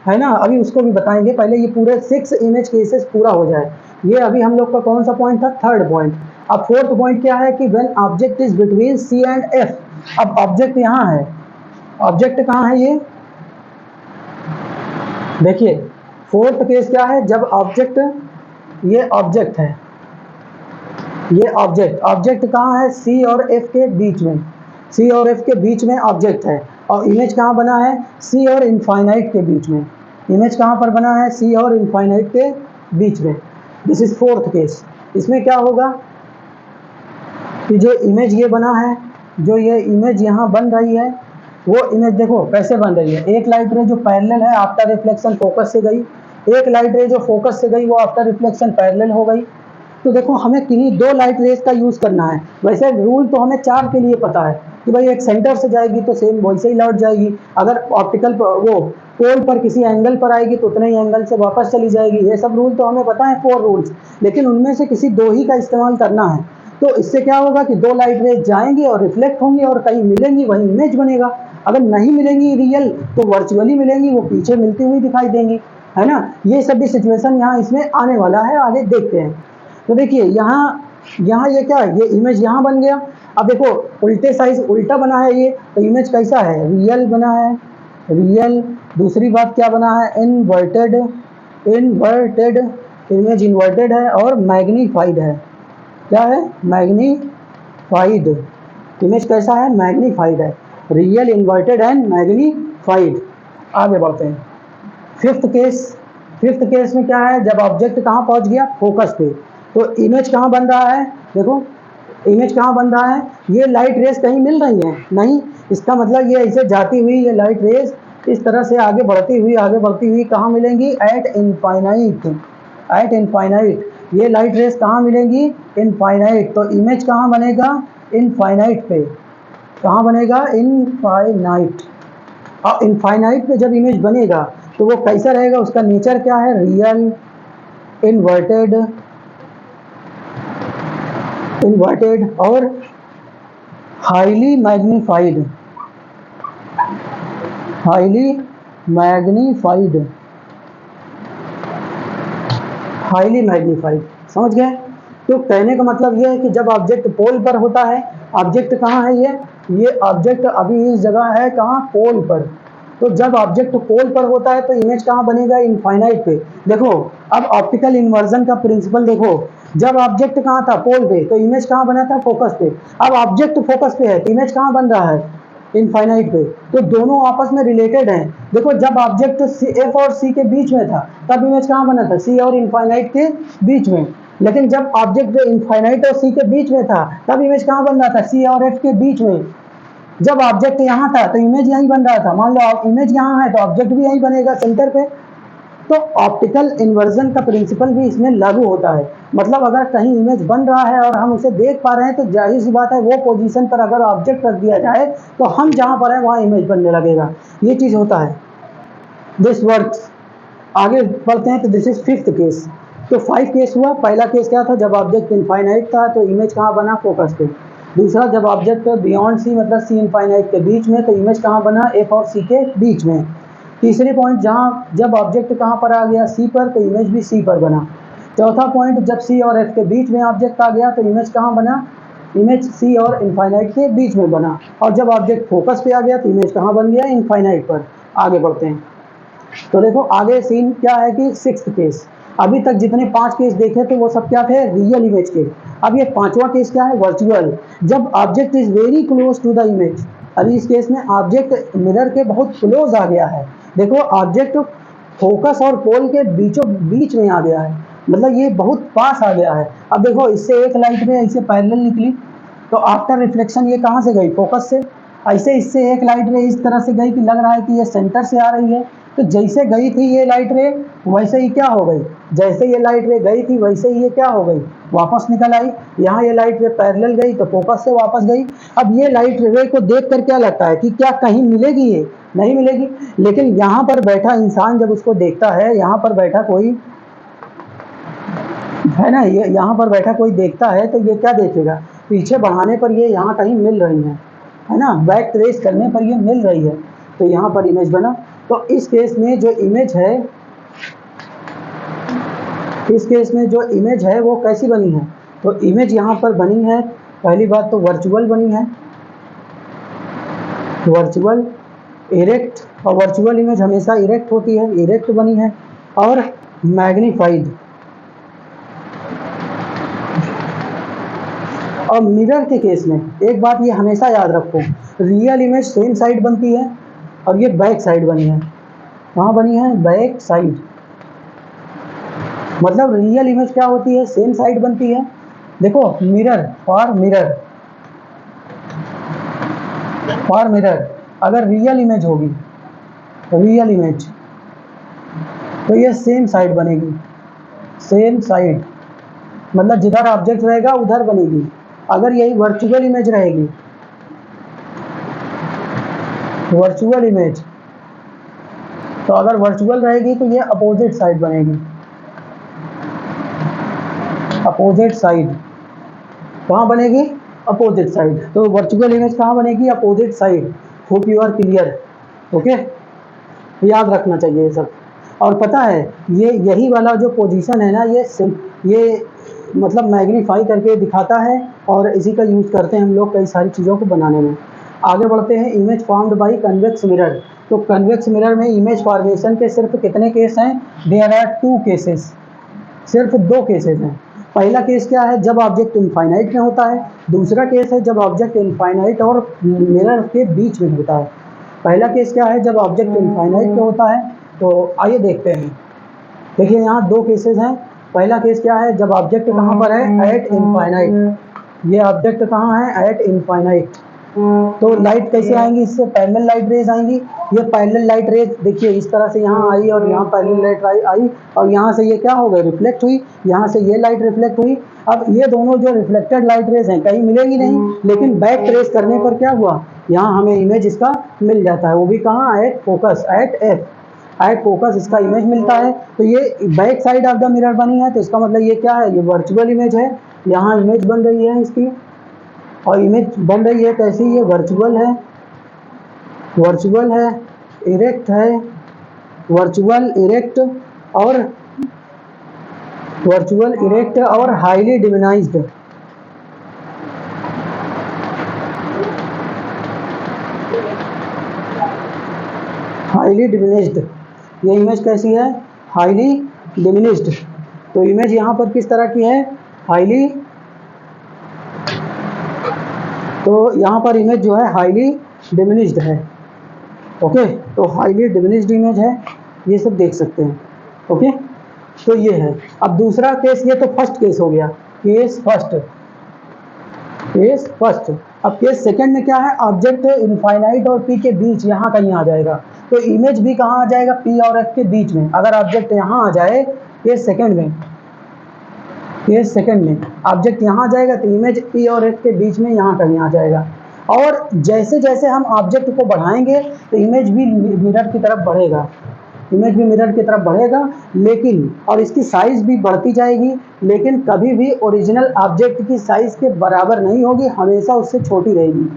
है ना, अभी उसको भी बताएंगे, पहले ये पूरे 6 इमेज केसेस पूरा हो जाए। ये अभी हम लोग का कौन सा पॉइंट था, थर्ड पॉइंट। अब फोर्थ पॉइंट क्या है कि when object is between C and F, अब ऑब्जेक्ट यहाँ है, ऑब्जेक्ट कहाँ है, ये देखिए फोर्थ केस क्या है, जब ऑब्जेक्ट, ये ऑब्जेक्ट है, ये ऑब्जेक्ट कहाँ है, सी और एफ के बीच में, सी और एफ के बीच में ऑब्जेक्ट है, और इमेज कहाँ बना है, सी और इनफाइनाइट के बीच में, इमेज कहाँ पर बना है, सी और इनफाइनाइट के बीच में। This is fourth case. इसमें क्या होगा कि जो इमेज ये बना है, जो ये इमेज यहाँ बन रही है, वो इमेज देखो कैसे बन रही है, एक लाइट रे जो पैरेलल है आफ्टर रिफ्लेक्शन फोकस से गई, एक लाइट रे जो फोकस से गई वो आफ्टर रिफ्लेक्शन पैरेलल हो गई। तो देखो हमें किन्हीं 2 लाइट रेज का यूज़ करना है, वैसे रूल तो हमें 4 के लिए पता है कि भाई एक सेंटर से जाएगी तो सेम वैसे ही लौट जाएगी, अगर ऑप्टिकल वो पोल पर किसी एंगल पर आएगी तो उतने ही एंगल से वापस चली जाएगी, ये सब रूल तो हमें पता है 4 रूल्स, लेकिन उनमें से किसी 2 ही का इस्तेमाल करना है। तो इससे क्या होगा कि 2 लाइट रेज जाएंगी और रिफ्लेक्ट होंगी और कहीं मिलेंगी, वहीं इमेज बनेगा, अगर नहीं मिलेंगी रियल तो वर्चुअली मिलेंगी, वो पीछे मिलती हुई दिखाई देंगी, है ना। ये सभी सिचुएशन यहाँ इसमें आने वाला है, आगे देखते हैं। तो देखिए यहाँ ये क्या है, ये इमेज यहाँ बन गया। अब देखो उल्टे साइज उल्टा बना है ये, तो इमेज कैसा है, रियल बना है, रियल। दूसरी बात क्या बना है, इन्वर्टेड, इन्वर्टेड, इमेज इन्वर्टेड है और मैग्नीफाइड है, क्या है, मैग्नीफाइड, इमेज कैसा है, मैग्नीफाइड है, रियल, इन्वर्टेड एंड मैग्नीफाइड। आगे बढ़ते हैं। फिफ्थ केस में क्या है, जब ऑब्जेक्ट कहाँ पहुँच गया, फोकस पे, तो इमेज कहाँ बन रहा है, देखो इमेज कहाँ बन रहा है, ये लाइट रेज कहीं मिल रही हैं, नहीं, इसका मतलब ये ऐसे जाती हुई ये लाइट रेज इस तरह से आगे बढ़ती हुई कहाँ मिलेंगी, एट इनफाइनाइट, एट इनफाइनाइट, ये लाइट रेज कहाँ मिलेंगी, इनफाइनाइट, तो इमेज कहाँ बनेगा, इनफाइनाइट पे, कहाँ बनेगा, इनफाइनाइट। और इनफाइनाइट पे जब इमेज बनेगा तो वो कैसा रहेगा, उसका नेचर क्या है, रियल, इन्वर्टेड, और highly magnified, highly magnified, highly magnified, समझ गए। तो कहने का मतलब ये है कि जब ऑब्जेक्ट पोल पर होता है, ऑब्जेक्ट कहाँ है, ये ऑब्जेक्ट अभी इस जगह है कहाँ, पोल पर, तो जब ऑब्जेक्ट पोल पर होता है तो इमेज कहाँ बनेगा, इनफाइनाइट पे। देखो अब ऑप्टिकल इन्वर्जन का प्रिंसिपल देखो, जब ऑब्जेक्ट कहाँ था, पोल पे, तो इमेज कहाँ बना था, फोकस पे। अब ऑब्जेक्ट फोकस पे है तो इमेज कहाँ बन रहा है, इनफाइनाइट पे, तो दोनों आपस में रिलेटेड हैं। देखो जब ऑब्जेक्ट एफ और सी के बीच में था तब इमेज कहाँ बना था, सी और इनफाइनाइट के बीच में, लेकिन जब ऑब्जेक्ट इनफाइनाइट और सी के बीच में था तब इमेज कहाँ बन रहा था, सी और एफ के बीच में। जब ऑब्जेक्ट यहाँ था तो इमेज यहीं बन रहा था, मान लो इमेज यहाँ है तो ऑब्जेक्ट भी यहीं बनेगा, सेंटर पे। तो ऑप्टिकल इन्वर्जन का प्रिंसिपल भी इसमें लागू होता है, मतलब अगर कहीं इमेज बन रहा है और हम उसे देख पा रहे हैं तो जाहिर सी बात है वो पोजीशन पर अगर ऑब्जेक्ट रख दिया जाए तो हम जहाँ पर है वहाँ इमेज बनने लगेगा, ये चीज़ होता है। This works. आगे बढ़ते हैं तो दिस इज फिफ्थ केस। तो 5 केस हुआ। पहला केस क्या था, जब ऑब्जेक्ट इनफाइनाइट था तो इमेज कहाँ बना, फोकस पे। दूसरा, जब ऑब्जेक्ट बियॉन्ड सी मतलब सी इनफाइनाइट के बीच में, तो इमेज कहाँ बना, एफ और सी के बीच में। तीसरे पॉइंट, जहाँ जब ऑब्जेक्ट कहाँ पर आ गया, सी पर, तो इमेज भी सी पर बना। चौथा पॉइंट, जब सी और एफ के बीच में ऑब्जेक्ट आ गया तो इमेज कहाँ बना, इमेज सी और इनफाइनाइट के बीच में बना। और जब ऑब्जेक्ट फोकस पे आ गया तो इमेज कहाँ बन गया, इनफाइनाइट पर। आगे बढ़ते हैं तो देखो आगे सीन क्या है कि सिक्स्थ केस। अभी तक जितने 5 केस देखे थे वो सब क्या थे, रियल इमेज के। अब ये 5वां केस क्या है, वर्चुअल, जब object is very close to the image. अभी इस केस में ऑब्जेक्ट मिरर के बहुत क्लोज आ गया है। देखो ऑब्जेक्ट फोकस और पोल के बीचों बीच में आ गया है, मतलब ये बहुत पास आ गया है। अब देखो इससे एक लाइट में ऐसे पैरेलल निकली, तो आफ्टर रिफ्लेक्शन ये कहाँ से गई, फोकस से। ऐसे इससे एक लाइट रे इस तरह से गई कि लग रहा है कि ये सेंटर से आ रही है, तो जैसे गई थी ये लाइट रे वैसे ही क्या हो गई, जैसे ये लाइट रे गई थी वैसे ही ये क्या हो गई, वापस निकल आई। यहाँ ये लाइट रे पैरेलल गई तो फोकस से वापस गई। अब ये लाइट रे को देख कर क्या लगता है कि क्या कहीं मिलेगी, ये नहीं मिलेगी। लेकिन यहाँ पर बैठा इंसान जब उसको देखता है, यहाँ पर बैठा कोई है ना, ये यहाँ पर बैठा कोई देखता है तो ये क्या देखेगा, पीछे बढ़ाने पर ये यहाँ कहीं मिल रही है ना, बैक ट्रेस करने पर ये मिल रही है, तो यहाँ पर इमेज बना। तो इस केस में जो इमेज है, इस केस में जो इमेज है वो कैसी बनी है, तो इमेज यहाँ पर बनी है, पहली बात तो वर्चुअल बनी है, वर्चुअल इरेक्ट, और वर्चुअल इमेज हमेशा इरेक्ट होती है, इरेक्ट बनी है, और मैग्नीफाइड। और मिरर के केस में एक बात ये हमेशा याद रखो, रियल इमेज सेम साइड बनती है और ये बैक साइड बनी है। कहाँ बनी है, बैक साइड। मतलब रियल इमेज क्या होती है, सेम साइड बनती है। देखो mirror, for mirror, for mirror अगर रियल इमेज होगी, रियल इमेज, तो ये सेम साइड बनेगी, सेम साइड, मतलब जिधर ऑब्जेक्ट रहेगा उधर बनेगी। अगर यही वर्चुअल इमेज रहेगी, वर्चुअल इमेज, तो अगर वर्चुअल रहेगी तो ये अपोजिट साइड बनेगी, अपोजिट साइड। कहाँ बनेगी, अपोजिट साइड। तो वर्चुअल इमेज कहाँ बनेगी, opposite side. Hope you are clear, okay, याद रखना चाहिए ये सब। और पता है ये यही वाला जो पोजीशन है ना, ये मतलब मैग्नीफाई करके दिखाता है, और इसी का यूज करते हैं हम लोग कई सारी चीज़ों को बनाने में। आगे बढ़ते हैं, image formed bye convex mirror. तो कन्वेक्स मिरर में इमेज फॉर्मेशन के सिर्फ कितने केस हैं, देयर आर 2 केसेस, सिर्फ 2 केसेस हैं। पहला केस क्या है, जब ऑब्जेक्ट इनफाइनाइट में होता है। दूसरा केस है जब ऑब्जेक्ट इनफाइनाइट और मिरर के बीच में होता है। पहला केस क्या है, जब ऑब्जेक्ट इनफाइनाइट में होता है, तो आइए देखते हैं। देखिए यहाँ 2 केसेस हैं। पहला केस क्या है, जब ऑब्जेक्ट कहाँ पर है, एट इनफाइनाइट। ये ऑब्जेक्ट कहाँ है, एट इनफाइनाइट। तो लाइट कैसे आएंगी, इससे पैरेलल लाइट रेज आएंगी। ये पैरेलल लाइट रेज देखिए इस तरह से यहाँ आई और यहाँ पैरेलल लाइट आई, और यहाँ से ये क्या हो गई, रिफ्लेक्ट हुई, यहाँ से ये लाइट रिफ्लेक्ट हुई। अब ये दोनों जो रिफ्लेक्टेड लाइट रेज हैं कहीं मिलेगी नहीं, लेकिन बैक ट्रेस करने पर क्या हुआ, यहाँ हमें इमेज इसका मिल जाता है, वो भी कहाँ, at focus, at F, at focus इसका इमेज मिलता है। तो ये back side of the mirror बनी है, तो इसका मतलब ये क्या है, ये वर्चुअल इमेज है। यहाँ इमेज बन रही है इसकी, और इमेज बन रही है कैसी, ये वर्चुअल है, वर्चुअल है, इरेक्ट है, वर्चुअल इरेक्ट, और वर्चुअल इरेक्ट और हाईली डिमिनाइज्ड। हाईली डिमिनिश्ड, ये इमेज कैसी है, हाईली डिमिनिश्ड। तो इमेज यहाँ पर किस तरह की है, हाईली, तो यहाँ पर इमेज जो है हाईली डिमिनिश्ड है, ओके। तो हाईली डिमिनिश्ड इमेज है, ये सब देख सकते हैं, ओके। तो ये है। अब दूसरा केस, ये तो फर्स्ट केस हो गया, केस फर्स्ट, केस फर्स्ट। अब केस सेकंड में क्या है, ऑब्जेक्ट इनफाइनाइट और पी के बीच यहाँ कहीं आ जाएगा, तो इमेज भी कहाँ आ जाएगा, पी और एफ के बीच में। अगर ऑब्जेक्ट यहाँ आ जाए केस सेकंड में, केस सेकंड में ऑब्जेक्ट यहाँ आ जाएगा तो इमेज पी और एफ के बीच में यहाँ कहीं आ जाएगा। और जैसे जैसे हम ऑब्जेक्ट को बढ़ाएंगे तो इमेज भी मिरर की तरफ बढ़ेगा, इमेज भी मिरर की तरफ बढ़ेगा, लेकिन और इसकी साइज भी बढ़ती जाएगी, लेकिन कभी भी ओरिजिनल ऑब्जेक्ट की साइज के बराबर नहीं होगी, हमेशा उससे छोटी रहेगी।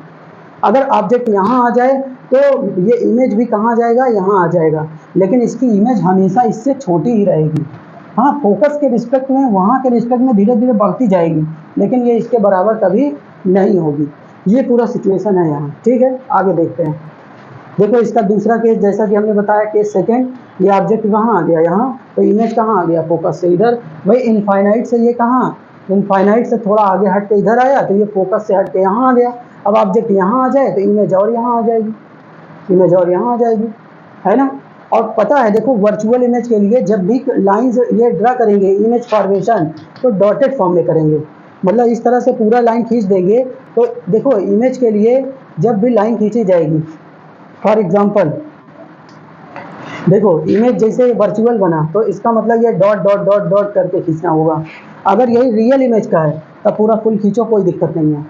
अगर ऑब्जेक्ट यहाँ आ जाए तो ये इमेज भी कहाँ जाएगा, यहाँ आ जाएगा, लेकिन इसकी इमेज हमेशा इससे छोटी ही रहेगी। हाँ, फोकस के रिस्पेक्ट में, वहाँ के रिस्पेक्ट में धीरे धीरे बढ़ती जाएगी, लेकिन ये इसके बराबर कभी नहीं होगी। ये पूरा सिचुएशन है यहाँ, ठीक है। आगे देखते हैं। देखो इसका दूसरा केस, जैसा कि हमने बताया केस सेकेंड, ये ऑब्जेक्ट कहाँ आ गया, यहाँ, तो इमेज कहाँ आ गया, फोकस से इधर। भाई इनफाइनाइट से ये कहाँ, इनफाइनाइट से थोड़ा आगे हट के इधर आया, तो ये फोकस से हट के यहाँ आ गया। अब ऑब्जेक्ट यहाँ आ जाए तो इमेज और यहाँ आ जाएगी, इमेज और यहाँ आ जाएगी, है ना। और पता है देखो, वर्चुअल इमेज के लिए जब भी लाइंस ये ड्रा करेंगे इमेज फॉर्मेशन, तो डॉटेड फॉर्म में करेंगे, मतलब इस तरह से पूरा लाइन खींच देंगे। तो देखो इमेज के लिए जब भी लाइन खींची जाएगी, फॉर एग्जांपल देखो इमेज जैसे वर्चुअल बना, तो इसका मतलब ये डॉट डॉट डॉट डॉट करके खींचना होगा। अगर यही रियल इमेज का है तब पूरा फुल खींचो, कोई दिक्कत नहीं है,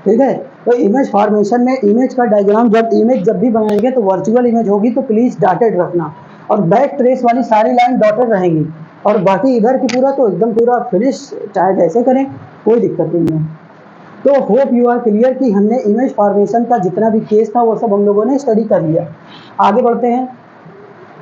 ठीक है। तो इमेज फॉर्मेशन में इमेज का डायग्राम जब भी बनाएंगे तो वर्चुअल इमेज होगी तो प्लीज डॉटेड रखना, और बैक ट्रेस वाली सारी लाइन डॉटेड रहेंगी, और बाकी इधर की पूरा तो एकदम पूरा फिनिश, चाहे जैसे करें, कोई दिक्कत नहीं है। तो होप यू आर क्लियर कि हमने इमेज फॉर्मेशन का जितना भी केस था वो सब हम लोगों ने स्टडी कर लिया। आगे बढ़ते हैं,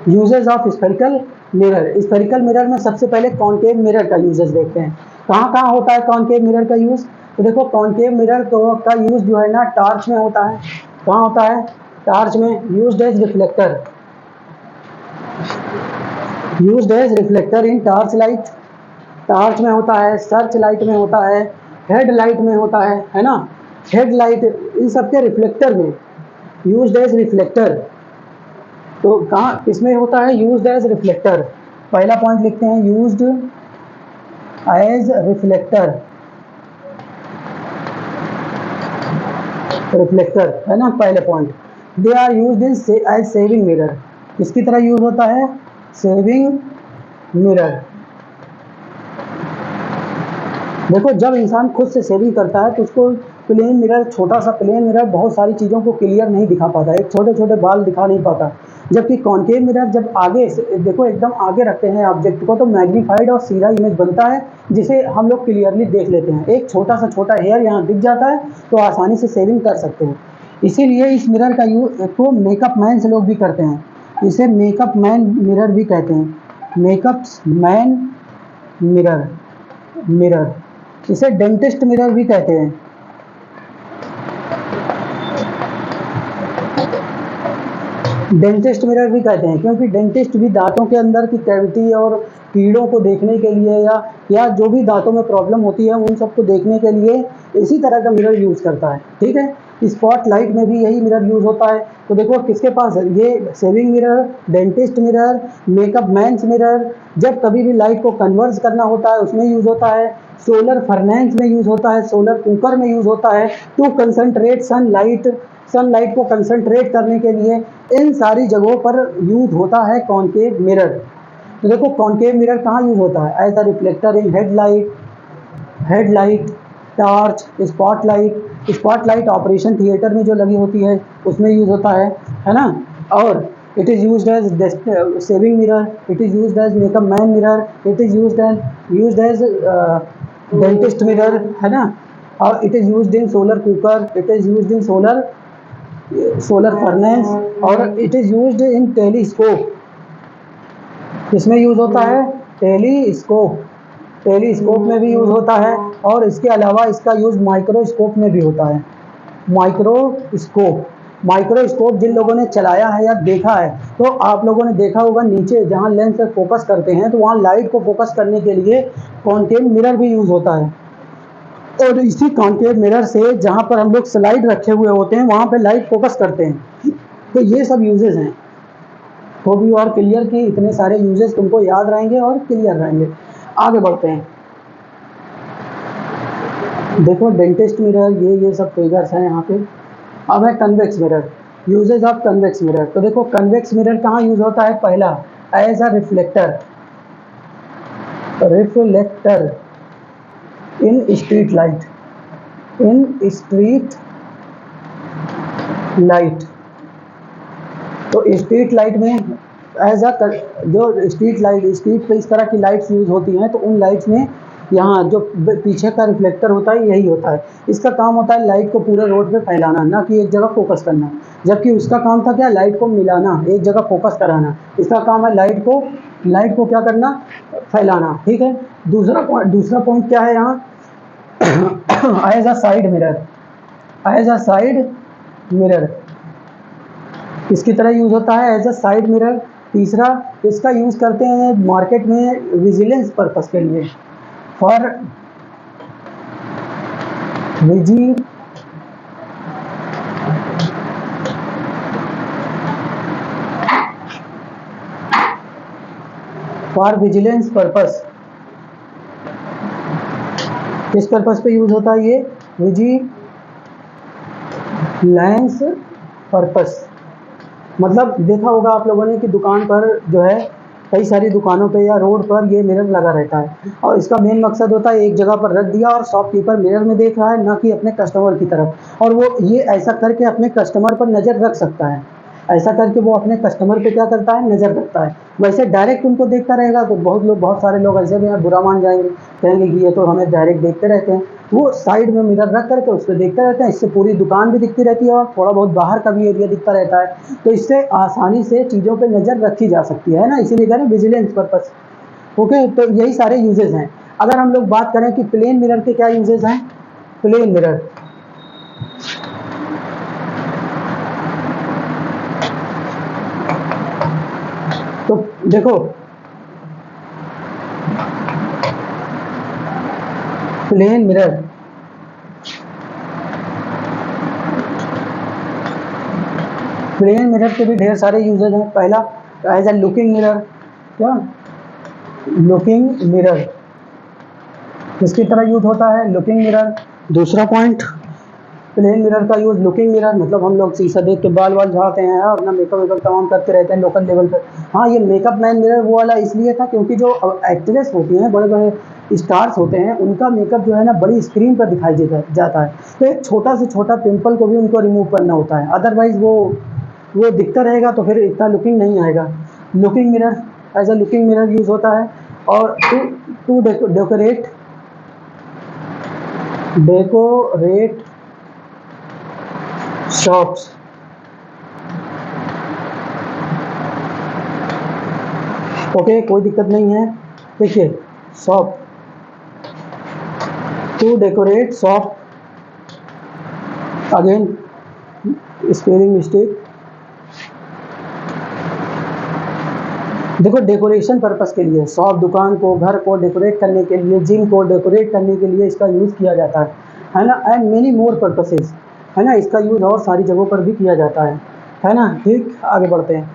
uses of spherical mirror. Spherical mirror में सबसे पहले कॉन्केव मिरर का यूजेस देखते हैं। कहाँ कहाँ होता है कॉन्केव मिरर का यूज, तो देखो कॉन्केव मिरर का यूज जो है ना टॉर्च में होता है। कहाँ होता है, टॉर्च में, used as reflector, used as reflector in torch light, torch में होता है, सर्च लाइट में होता है, हेड लाइट में होता है ना, हेड लाइट, इन सबके रिफ्लेक्टर में यूज्ड एज रिफ्लेक्टर। तो कहाँ किसमें होता है, यूज्ड एज रिफ्लेक्टर। पहला पॉइंट लिखते हैं, यूज्ड एज रिफ्लेक्टर, रिफ्लेक्टर है ना पहले point. They are used in as shaving mirror, किसकी तरह यूज होता है, सेविंग मिरर। देखो जब इंसान खुद से सेविंग करता है तो उसको प्लेन मिरर, छोटा सा प्लेन मिरर बहुत सारी चीज़ों को क्लियर नहीं दिखा पाता, एक छोटे छोटे बाल दिखा नहीं पाता। जबकि कॉन्केव मिरर जब आगे देखो एकदम आगे रखते हैं ऑब्जेक्ट को, तो मैग्नीफाइड और सीधा इमेज बनता है, जिसे हम लोग क्लियरली देख लेते हैं। एक छोटा सा छोटा हेयर यहाँ दिख जाता है तो आसानी से सेविंग कर सकते हैं। इसीलिए इस मिरर का यूज को मेकअप मैन से लोग भी करते हैं, इसे मेकअप मैन मिरर भी कहते हैं, मेकअप मैन मिरर, मिरर इसे डेंटिस्ट मिरर भी कहते हैं। डेंटिस्ट मिरर भी कहते हैं क्योंकि डेंटिस्ट भी दांतों के अंदर की कैविटी और कीड़ों को देखने के लिए या जो भी दांतों में प्रॉब्लम होती है उन सबको देखने के लिए इसी तरह का मिरर यूज करता है, ठीक है। स्पॉट लाइट में भी यही मिरर यूज होता है। तो देखो किसके पास है, ये shaving mirror, dentist mirror, makeup man's mirror. जब कभी भी लाइट को कन्वर्ज करना होता है उसमें यूज होता है, सोलर फर्नेस में यूज होता है, सोलर कुकर में यूज होता है, टू कंसंट्रेट सनलाइट को कंसंट्रेट करने के लिए इन सारी जगहों पर यूज होता है कॉन्केव मिरर। तो देखो कॉन्केव मिरर कहाँ यूज होता है, as a reflector in headlight, torch, spotlight operation theatre में जो लगी होती है उसमें यूज होता है ना। और it is used as shaving mirror, it is used as makeup man mirror, it is used as dentist mirror, है ना। और it is used in solar cooker, it is used in solar furnace, और it is used in telescope. किसमें use होता है, telescope में भी use होता है। और इसके अलावा इसका यूज माइक्रोस्कोप में भी होता है। माइक्रोस्कोप जिन लोगों ने चलाया है या देखा है तो आप लोगों ने देखा होगा नीचे जहाँ लेंस से फोकस करते हैं तो वहाँ लाइट को फोकस करने के लिए कॉन्केव मिरर भी यूज होता है। और इसी कॉन्केव मिरर से जहाँ पर हम लोग स्लाइड रखे हुए होते हैं वहाँ पे लाइट फोकस करते हैं। तो ये सब यूजेस हैं। तो भी और क्लियर कि इतने सारे यूजेस तुमको याद रहेंगे और क्लियर रहेंगे। आगे बढ़ते हैं, देखो डेंटिस्ट मिरर, ये सब फिगर्स हैं यहाँ पे। अब है convex mirror, uses of convex mirror. तो देखो कन्वेक्स मिरर कहाँ यूज होता है, पहला as a reflector in street light. तो स्ट्रीट लाइट में एज अ जो स्ट्रीट पे इस तरह की लाइट्स यूज होती हैं तो उन लाइट्स में यहाँ जो पीछे का रिफ्लेक्टर होता है यही होता है। इसका काम होता है लाइट को पूरे रोड पे फैलाना, ना कि एक जगह फोकस करना। जबकि उसका काम था क्या, लाइट को मिलाना, एक जगह फोकस कराना। इसका काम है लाइट को क्या करना, फैलाना, ठीक है। दूसरा पॉइंट क्या है यहाँ, एज अ साइड मिरर किसकी तरह यूज होता है, एज अ साइड मिरर। तीसरा, इसका यूज़ करते हैं मार्केट में विजिलेंस पर्पस के लिए, फॉर विजिलेंस पर्पस। किस पर्पस पे यूज होता है ये? Vigilance purpose. मतलब देखा होगा आप लोगों ने कि दुकान पर जो है, कई सारी दुकानों पे या रोड पर ये मिरर लगा रहता है, और इसका मेन मकसद होता है एक जगह पर रख दिया और शॉपकीपर मिरर में देख रहा है, ना कि अपने कस्टमर की तरफ, और वो ये ऐसा करके अपने कस्टमर पर नज़र रख सकता है। ऐसा करके वो अपने कस्टमर पे क्या करता है? नज़र रखता है। वैसे डायरेक्ट उनको देखता रहेगा तो बहुत सारे लोग ऐसे भी हैं, बुरा मान जाएंगे, कहेंगे कि ये तो हमें डायरेक्ट देखते रहते हैं। वो साइड में मिरर रख करके उस पर देखते रहते हैं, इससे पूरी दुकान भी दिखती रहती है और थोड़ा बहुत बाहर का भी एरिया दिखता रहता है, तो इससे आसानी से चीज़ों पे नज़र रखी जा सकती है ना, इसीलिए कह रहे हैं विजिलेंस पर्पस। ओके, तो यही सारे यूजेस हैं। अगर हम लोग बात करें कि प्लेन मिरर के क्या यूजेस हैं, प्लेन मिरर, तो देखो प्लेन मिरर, प्लेन मिरर के भी ढेर सारे यूजेज हैं। पहला, एज ए लुकिंग मिरर, क्या लुकिंग मिरर किसकी तरह यूज होता है? Looking mirror. दूसरा पॉइंट, प्लेन मिरर का यूज लुकिंग मिरर, मतलब हम लोग शीशा देख के बाल झाड़ते हैं, अपना मेकअप वेकअप तमाम करते रहते हैं लोकल लेवल पर। हाँ, ये मेकअप मैन मिरर वो वाला इसलिए था क्योंकि जो एक्ट्रेस होती हैं, बड़े बड़े स्टार्स होते हैं, उनका मेकअप जो है ना बड़ी स्क्रीन पर दिखाई जाता है, तो एक छोटा से छोटा पिंपल को भी उनको रिमूव करना होता है, अदरवाइज वो दिखता रहेगा तो फिर इतना लुकिंग नहीं आएगा। Looking mirror, as a looking mirror use होता है। और टू डेकोरेट शॉप्स, ओके, कोई दिक्कत नहीं है। देखिए, shop, to decorate shop, again spelling mistake. देखो, डेकोरेशन पर्पस के लिए, शॉप दुकान को, घर को डेकोरेट करने के लिए, जिम को डेकोरेट करने के लिए इसका यूज़ किया जाता है ना, एंड मेनी मोर पर्पसेस, है ना, इसका यूज़ और सारी जगहों पर भी किया जाता है ना। ठीक, आगे बढ़ते हैं।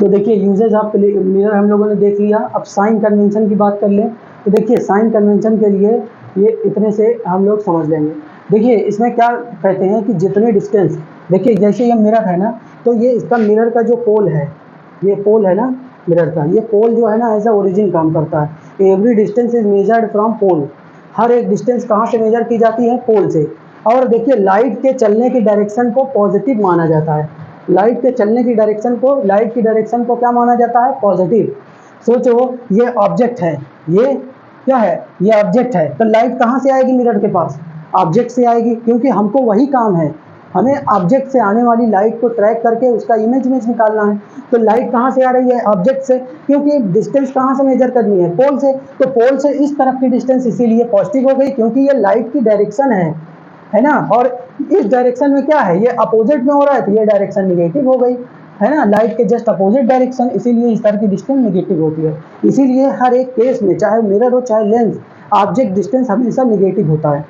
तो देखिए, यूजेज ऑफ मिरर हम लोगों ने देख लिया। अब साइन कन्वेंशन की बात कर लें, तो देखिए साइन कन्वेंशन के लिए ये इतने से हम लोग समझ लेंगे। देखिए, इसमें क्या कहते हैं कि जितने डिस्टेंस, देखिए जैसे ये मिरर है ना, तो ये इसका मिरर का जो पोल है, ये पोल है ना मिरर का, ये पोल जो है ना एज अ ओरिजिन काम करता है। Every distance is measured from pole, हर एक डिस्टेंस कहाँ से मेजर की जाती है? पोल से। और देखिए, लाइट के चलने की डायरेक्शन को पॉजिटिव माना जाता है, लाइट के चलने की डायरेक्शन को क्या माना जाता है? पॉजिटिव। सोचो, ये ऑब्जेक्ट है, ये क्या है? ये ऑब्जेक्ट है, तो लाइट कहाँ से आएगी मिरर के पास? ऑब्जेक्ट से आएगी, क्योंकि हमको वही काम है, हमें ऑब्जेक्ट से आने वाली लाइट को ट्रैक करके उसका इमेज निकालना है। तो लाइट कहाँ से आ रही है? ऑब्जेक्ट से, क्योंकि डिस्टेंस कहाँ से मेजर करनी है? पोल से। तो पोल से इस तरफ की डिस्टेंस इसीलिए पॉजिटिव हो गई, क्योंकि ये लाइट की डायरेक्शन है ना, और इस डायरेक्शन में क्या है? ये अपोजिट में हो रहा है, तो ये डायरेक्शन निगेटिव हो गई, है ना, लाइट के जस्ट अपोजिट डायरेक्शन, इसीलिए इस तरह की डिस्टेंस निगेटिव होती है। इसीलिए हर एक केस में, चाहे मिरर हो चाहे लेंस, ऑब्जेक्ट डिस्टेंस हमेशा निगेटिव होता है।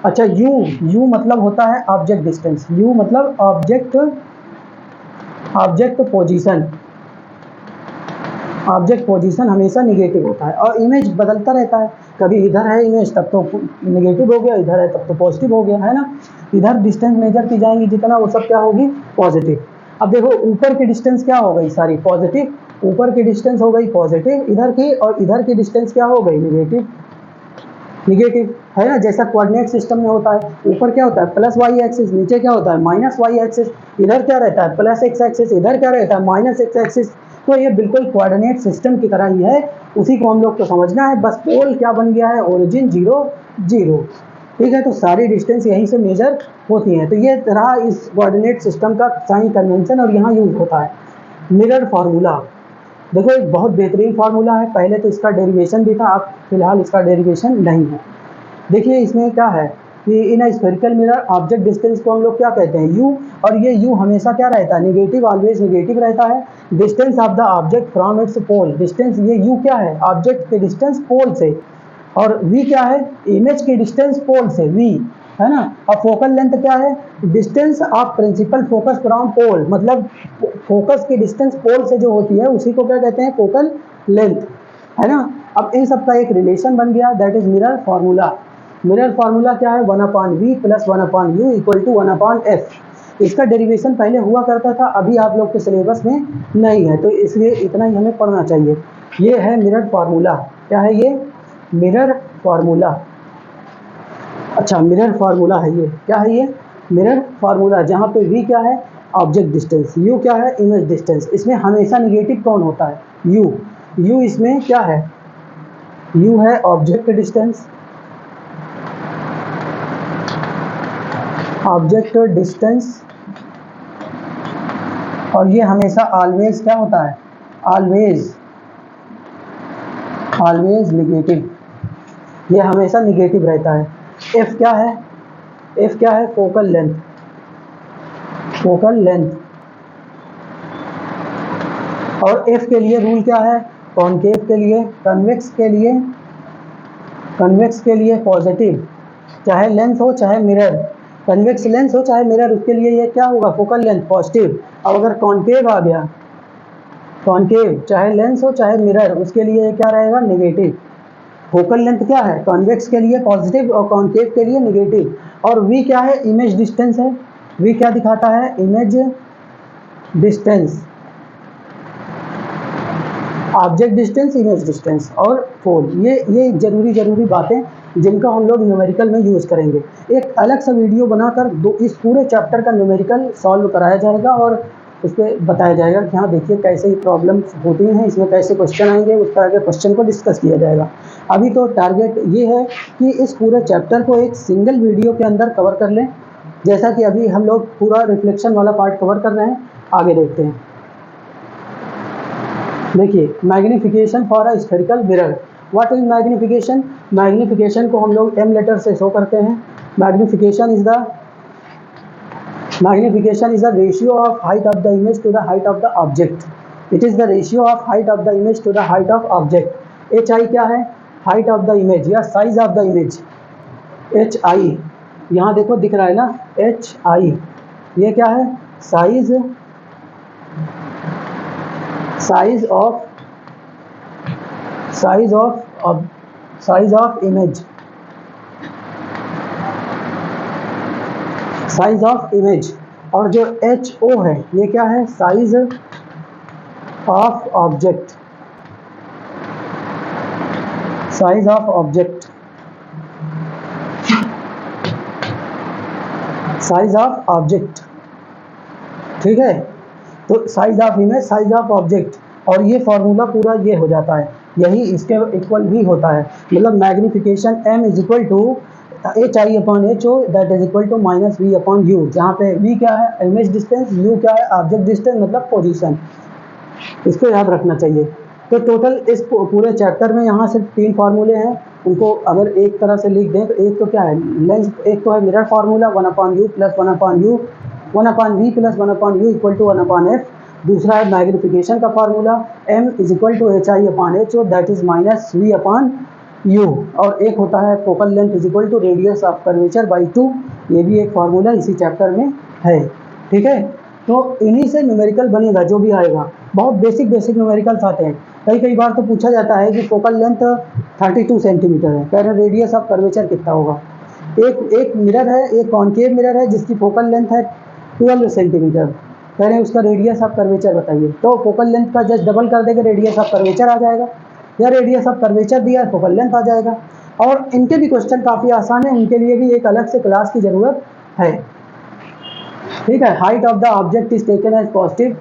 अच्छा, यू मतलब होता है ऑब्जेक्ट डिस्टेंस, यू मतलब ऑब्जेक्ट पोजीशन हमेशा निगेटिव होता है, और इमेज बदलता रहता है, कभी इधर है इमेज तब तो निगेटिव हो गया, इधर है तब तो पॉजिटिव हो गया, है ना। इधर डिस्टेंस मेजर की जाएंगी जितना, वो सब क्या होगी? पॉजिटिव। अब देखो, ऊपर की डिस्टेंस क्या हो गई? सारी पॉजिटिव, ऊपर की डिस्टेंस हो गई पॉजिटिव इधर की, और इधर की डिस्टेंस क्या हो गई? निगेटिव, है ना, जैसा कोऑर्डिनेट सिस्टम में होता है, ऊपर क्या होता है? प्लस वाई एक्सिस, नीचे क्या होता है? माइनस वाई एक्सिस, इधर क्या रहता है? प्लस एक्स एक्सिस, इधर क्या रहता है? Minus x axis. तो ये बिल्कुल कोऑर्डिनेट सिस्टम की तरह ही है, उसी को हम लोग को समझना है। बस पोल क्या बन गया है? ओरिजिन 0 0। ठीक है, तो सारी डिस्टेंस यहीं से मेजर होती हैं। तो ये रहा इस कोऑर्डिनेट सिस्टम का साइन कन्वेंशन, और यहाँ यूज होता है मिरर फार्मूला। देखो, एक बहुत बेहतरीन फार्मूला है, पहले तो इसका डेरिवेशन भी था, अब फिलहाल इसका डेरिवेशन नहीं है। देखिए, इसमें क्या है कि in a spherical mirror object distance को हम लोग क्या कहते हैं, u, और ये u हमेशा क्या रहता है, नेगेटिव, ऑलवेज नेगेटिव रहता है। Distance of the object from its pole, distance ये u क्या है, ऑब्जेक्ट के डिस्टेंस पोल से, और v क्या है, इमेज की डिस्टेंस पोल से, v है ना। और फोकल लेंथ क्या है, distance of principal focus from pole, मतलब फोकस की डिस्टेंस पोल से जो होती है उसी को क्या कहते हैं, फोकल लेंथ, है ना। अब इन सब का एक रिलेशन बन गया, that is mirror formula. Mirror formula क्या है, 1/v plus 1/u equal to 1/f। इसका डेरिवेशन पहले हुआ करता था, अभी आप लोग के सिलेबस में नहीं है, तो इसलिए इतना ही हमें पढ़ना चाहिए। ये है मिरर फार्मूला, क्या है ये, मिरर फार्मूला। अच्छा, मिरर फार्मूला है ये, क्या है ये, मिरर फार्मूला, जहाँ पे v क्या है, ऑब्जेक्ट डिस्टेंस, u क्या है, इमेज डिस्टेंस। इसमें हमेशा निगेटिव कौन होता है, u इसमें क्या है, u है ऑब्जेक्ट डिस्टेंस, ऑब्जेक्ट डिस्टेंस, और ये हमेशा ऑलवेज क्या होता है, ऑलवेज निगेटिव, ये हमेशा निगेटिव रहता है। f क्या है, f क्या है, फोकल लेंथ, फोकल लेंथ, और f के लिए रूल क्या है, कॉनकेव के लिए, कन्वेक्स के लिए पॉजिटिव, चाहे लेंस हो चाहे मिरर, कन्वेक्स लेंस हो चाहे मिरर, उसके लिए ये क्या होगा, फोकल लेंथ पॉजिटिव। अब अगर कॉनकेव आ गया, कॉनकेव चाहे लेंस हो चाहे मिरर, उसके लिए ये क्या रहेगा, नेगेटिव। फोकल लेंथ क्या है, कॉन्वेक्स के लिए पॉजिटिव और कॉनकेव के लिए नेगेटिव। और v क्या है, इमेज डिस्टेंस है, v क्या दिखाता है, image distance, object distance, image distance और पोल। ये जरूरी बातें जिनका हम लोग न्यूमेरिकल में यूज़ करेंगे। एक अलग सा वीडियो बनाकर इस पूरे चैप्टर का न्यूमेरिकल सॉल्व कराया जाएगा और उस पर बताया जाएगा कि हाँ देखिए कैसे प्रॉब्लम्स होती हैं, इसमें कैसे क्वेश्चन आएंगे, उस तरह के क्वेश्चन को डिस्कस किया जाएगा। अभी तो टारगेट ये है कि इस पूरे चैप्टर को एक सिंगल वीडियो के अंदर कवर कर लें, जैसा कि अभी हम लोग पूरा रिफ्लेक्शन वाला पार्ट कवर कर रहे हैं। आगे देखते हैं। देखिए, magnification for a spherical mirror. What is magnification, magnification को हम लोग m लेटर से शो करते हैं। Magnification is the ratio of height of the image to the height of the object. It is the ratio of height of the image to the height of object. hi क्या है, height of the image या size of the image, hi, यहाँ देखो दिख रहा है ना, hi, ये क्या है, size of image, size of image. और जो ho है ये क्या है, size of object, size of object, size of object, ठीक है। तो size of image, size of object, और ये फॉर्मूला पूरा ये हो जाता है, यही इसके इक्वल भी होता है। मतलब magnification m is equal to hi/ho that is equal to -v/u, जहाँ पे v क्या है, इमेज डिस्टेंस, u क्या है, ऑब्जेक्ट डिस्टेंस मतलब पोजीशन। इसको याद रखना चाहिए। तो टोटल इस पूरे चैप्टर में यहाँ से 3 फार्मूले हैं, उनको अगर एक तरह से लिख दें तो एक तो क्या है, लेंस, एक तो है mirror formula 1/u plus 1/v plus 1/u equal to 1/f। दूसरा है मैग्नीफिकेशन का formula m is equal to hi/ho that is -v/u, और एक होता है focal length is equal to radius of curvature by 2, ये भी एक फार्मूला इसी चैप्टर में है, ठीक है। तो इन्हीं से न्यूमेरिकल बनेगा जो भी आएगा। बहुत बेसिक न्यूमेरिकल्स आते हैं। कई बार तो पूछा जाता है कि फोकल लेंथ 32 सेंटीमीटर है, कह रहे रेडियस ऑफ कर्वेचर कितना होगा। एक मिरर है, एक कॉनकेव मिरर है जिसकी फोकल लेंथ है 12 सेंटीमीटर, कह रहे हैं उसका रेडियस ऑफ कर्वेचर बताइए। तो फोकल लेंथ का जस्ट डबल कर देंगे, रेडियस ऑफ कर्वेचर आ जाएगा, या रेडियस ऑफ कर्वेचर दिया है, फोकल लेंथ आ जाएगा। और इनके भी क्वेश्चन काफ़ी आसान है, उनके लिए भी एक अलग से क्लास की ज़रूरत है, ठीक है। Height of the object is taken as positive,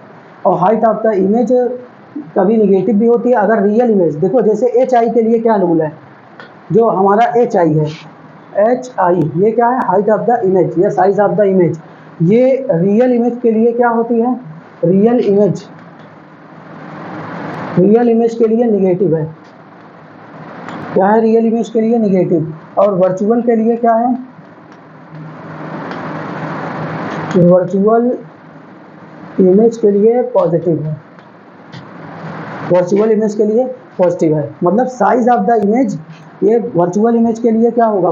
और हाइट ऑफ द इमेज कभी निगेटिव भी होती है अगर रियल इमेज। देखो जैसे hi के लिए क्या रूल है, जो हमारा hi है, hi ये क्या है, हाइट ऑफ द इमेज या साइज ऑफ द इमेज। ये रियल इमेज के लिए क्या होती है, रियल इमेज के लिए निगेटिव है, क्या है, रियल इमेज के लिए निगेटिव। और वर्चुअल के लिए क्या है, वर्चुअल इमेज के लिए पॉजिटिव है, वर्चुअल इमेज के लिए पॉजिटिव है, मतलब साइज ऑफ द इमेज ये वर्चुअल इमेज के लिए क्या होगा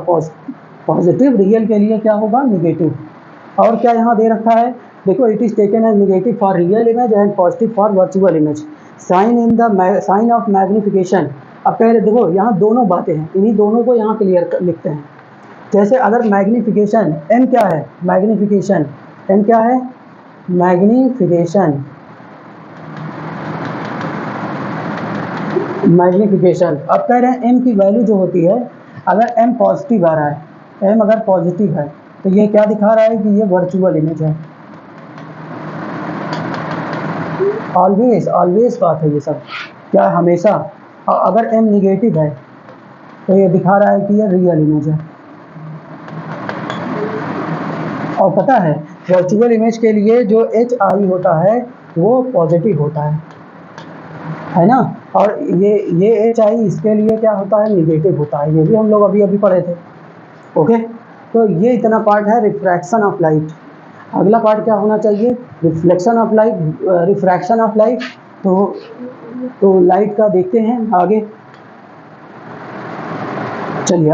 पॉजिटिव, रियल के लिए क्या होगा नेगेटिव। और क्या यहाँ दे रखा है, देखो it is taken as negative for real image and positive for virtual image. Sign of magnification, अब पहले देखो यहाँ दोनों बातें हैं, इन्हीं दोनों को यहाँ क्लियर लिखते हैं। जैसे अगर मैग्निफिकेशन एम क्या है, मैग्निफिकेशन एम क्या है, मैग्निफिकेशन मैग्निफिकेशन, अब कह रहे हैं एम की वैल्यू जो होती है, अगर एम पॉजिटिव आ रहा है, एम अगर पॉजिटिव है तो ये क्या दिखा रहा है कि ये वर्चुअल इमेज है। ऑलवेज ऑलवेज बात है ये सब, क्या हमेशा। और अगर एम निगेटिव है तो ये दिखा रहा है कि ये रियल इमेज है। और पता है वर्चुअल इमेज के लिए जो एच आई होता है वो पॉजिटिव होता है ना, और ये एच आई इसके लिए क्या होता है, निगेटिव होता है। ये भी हम लोग अभी अभी पढ़े थे। ओके, तो ये इतना पार्ट है रिफ्रैक्शन ऑफ लाइट। अगला पार्ट क्या होना चाहिए, reflection of light, refraction of light. तो लाइट का देखते हैं आगे, चलिए।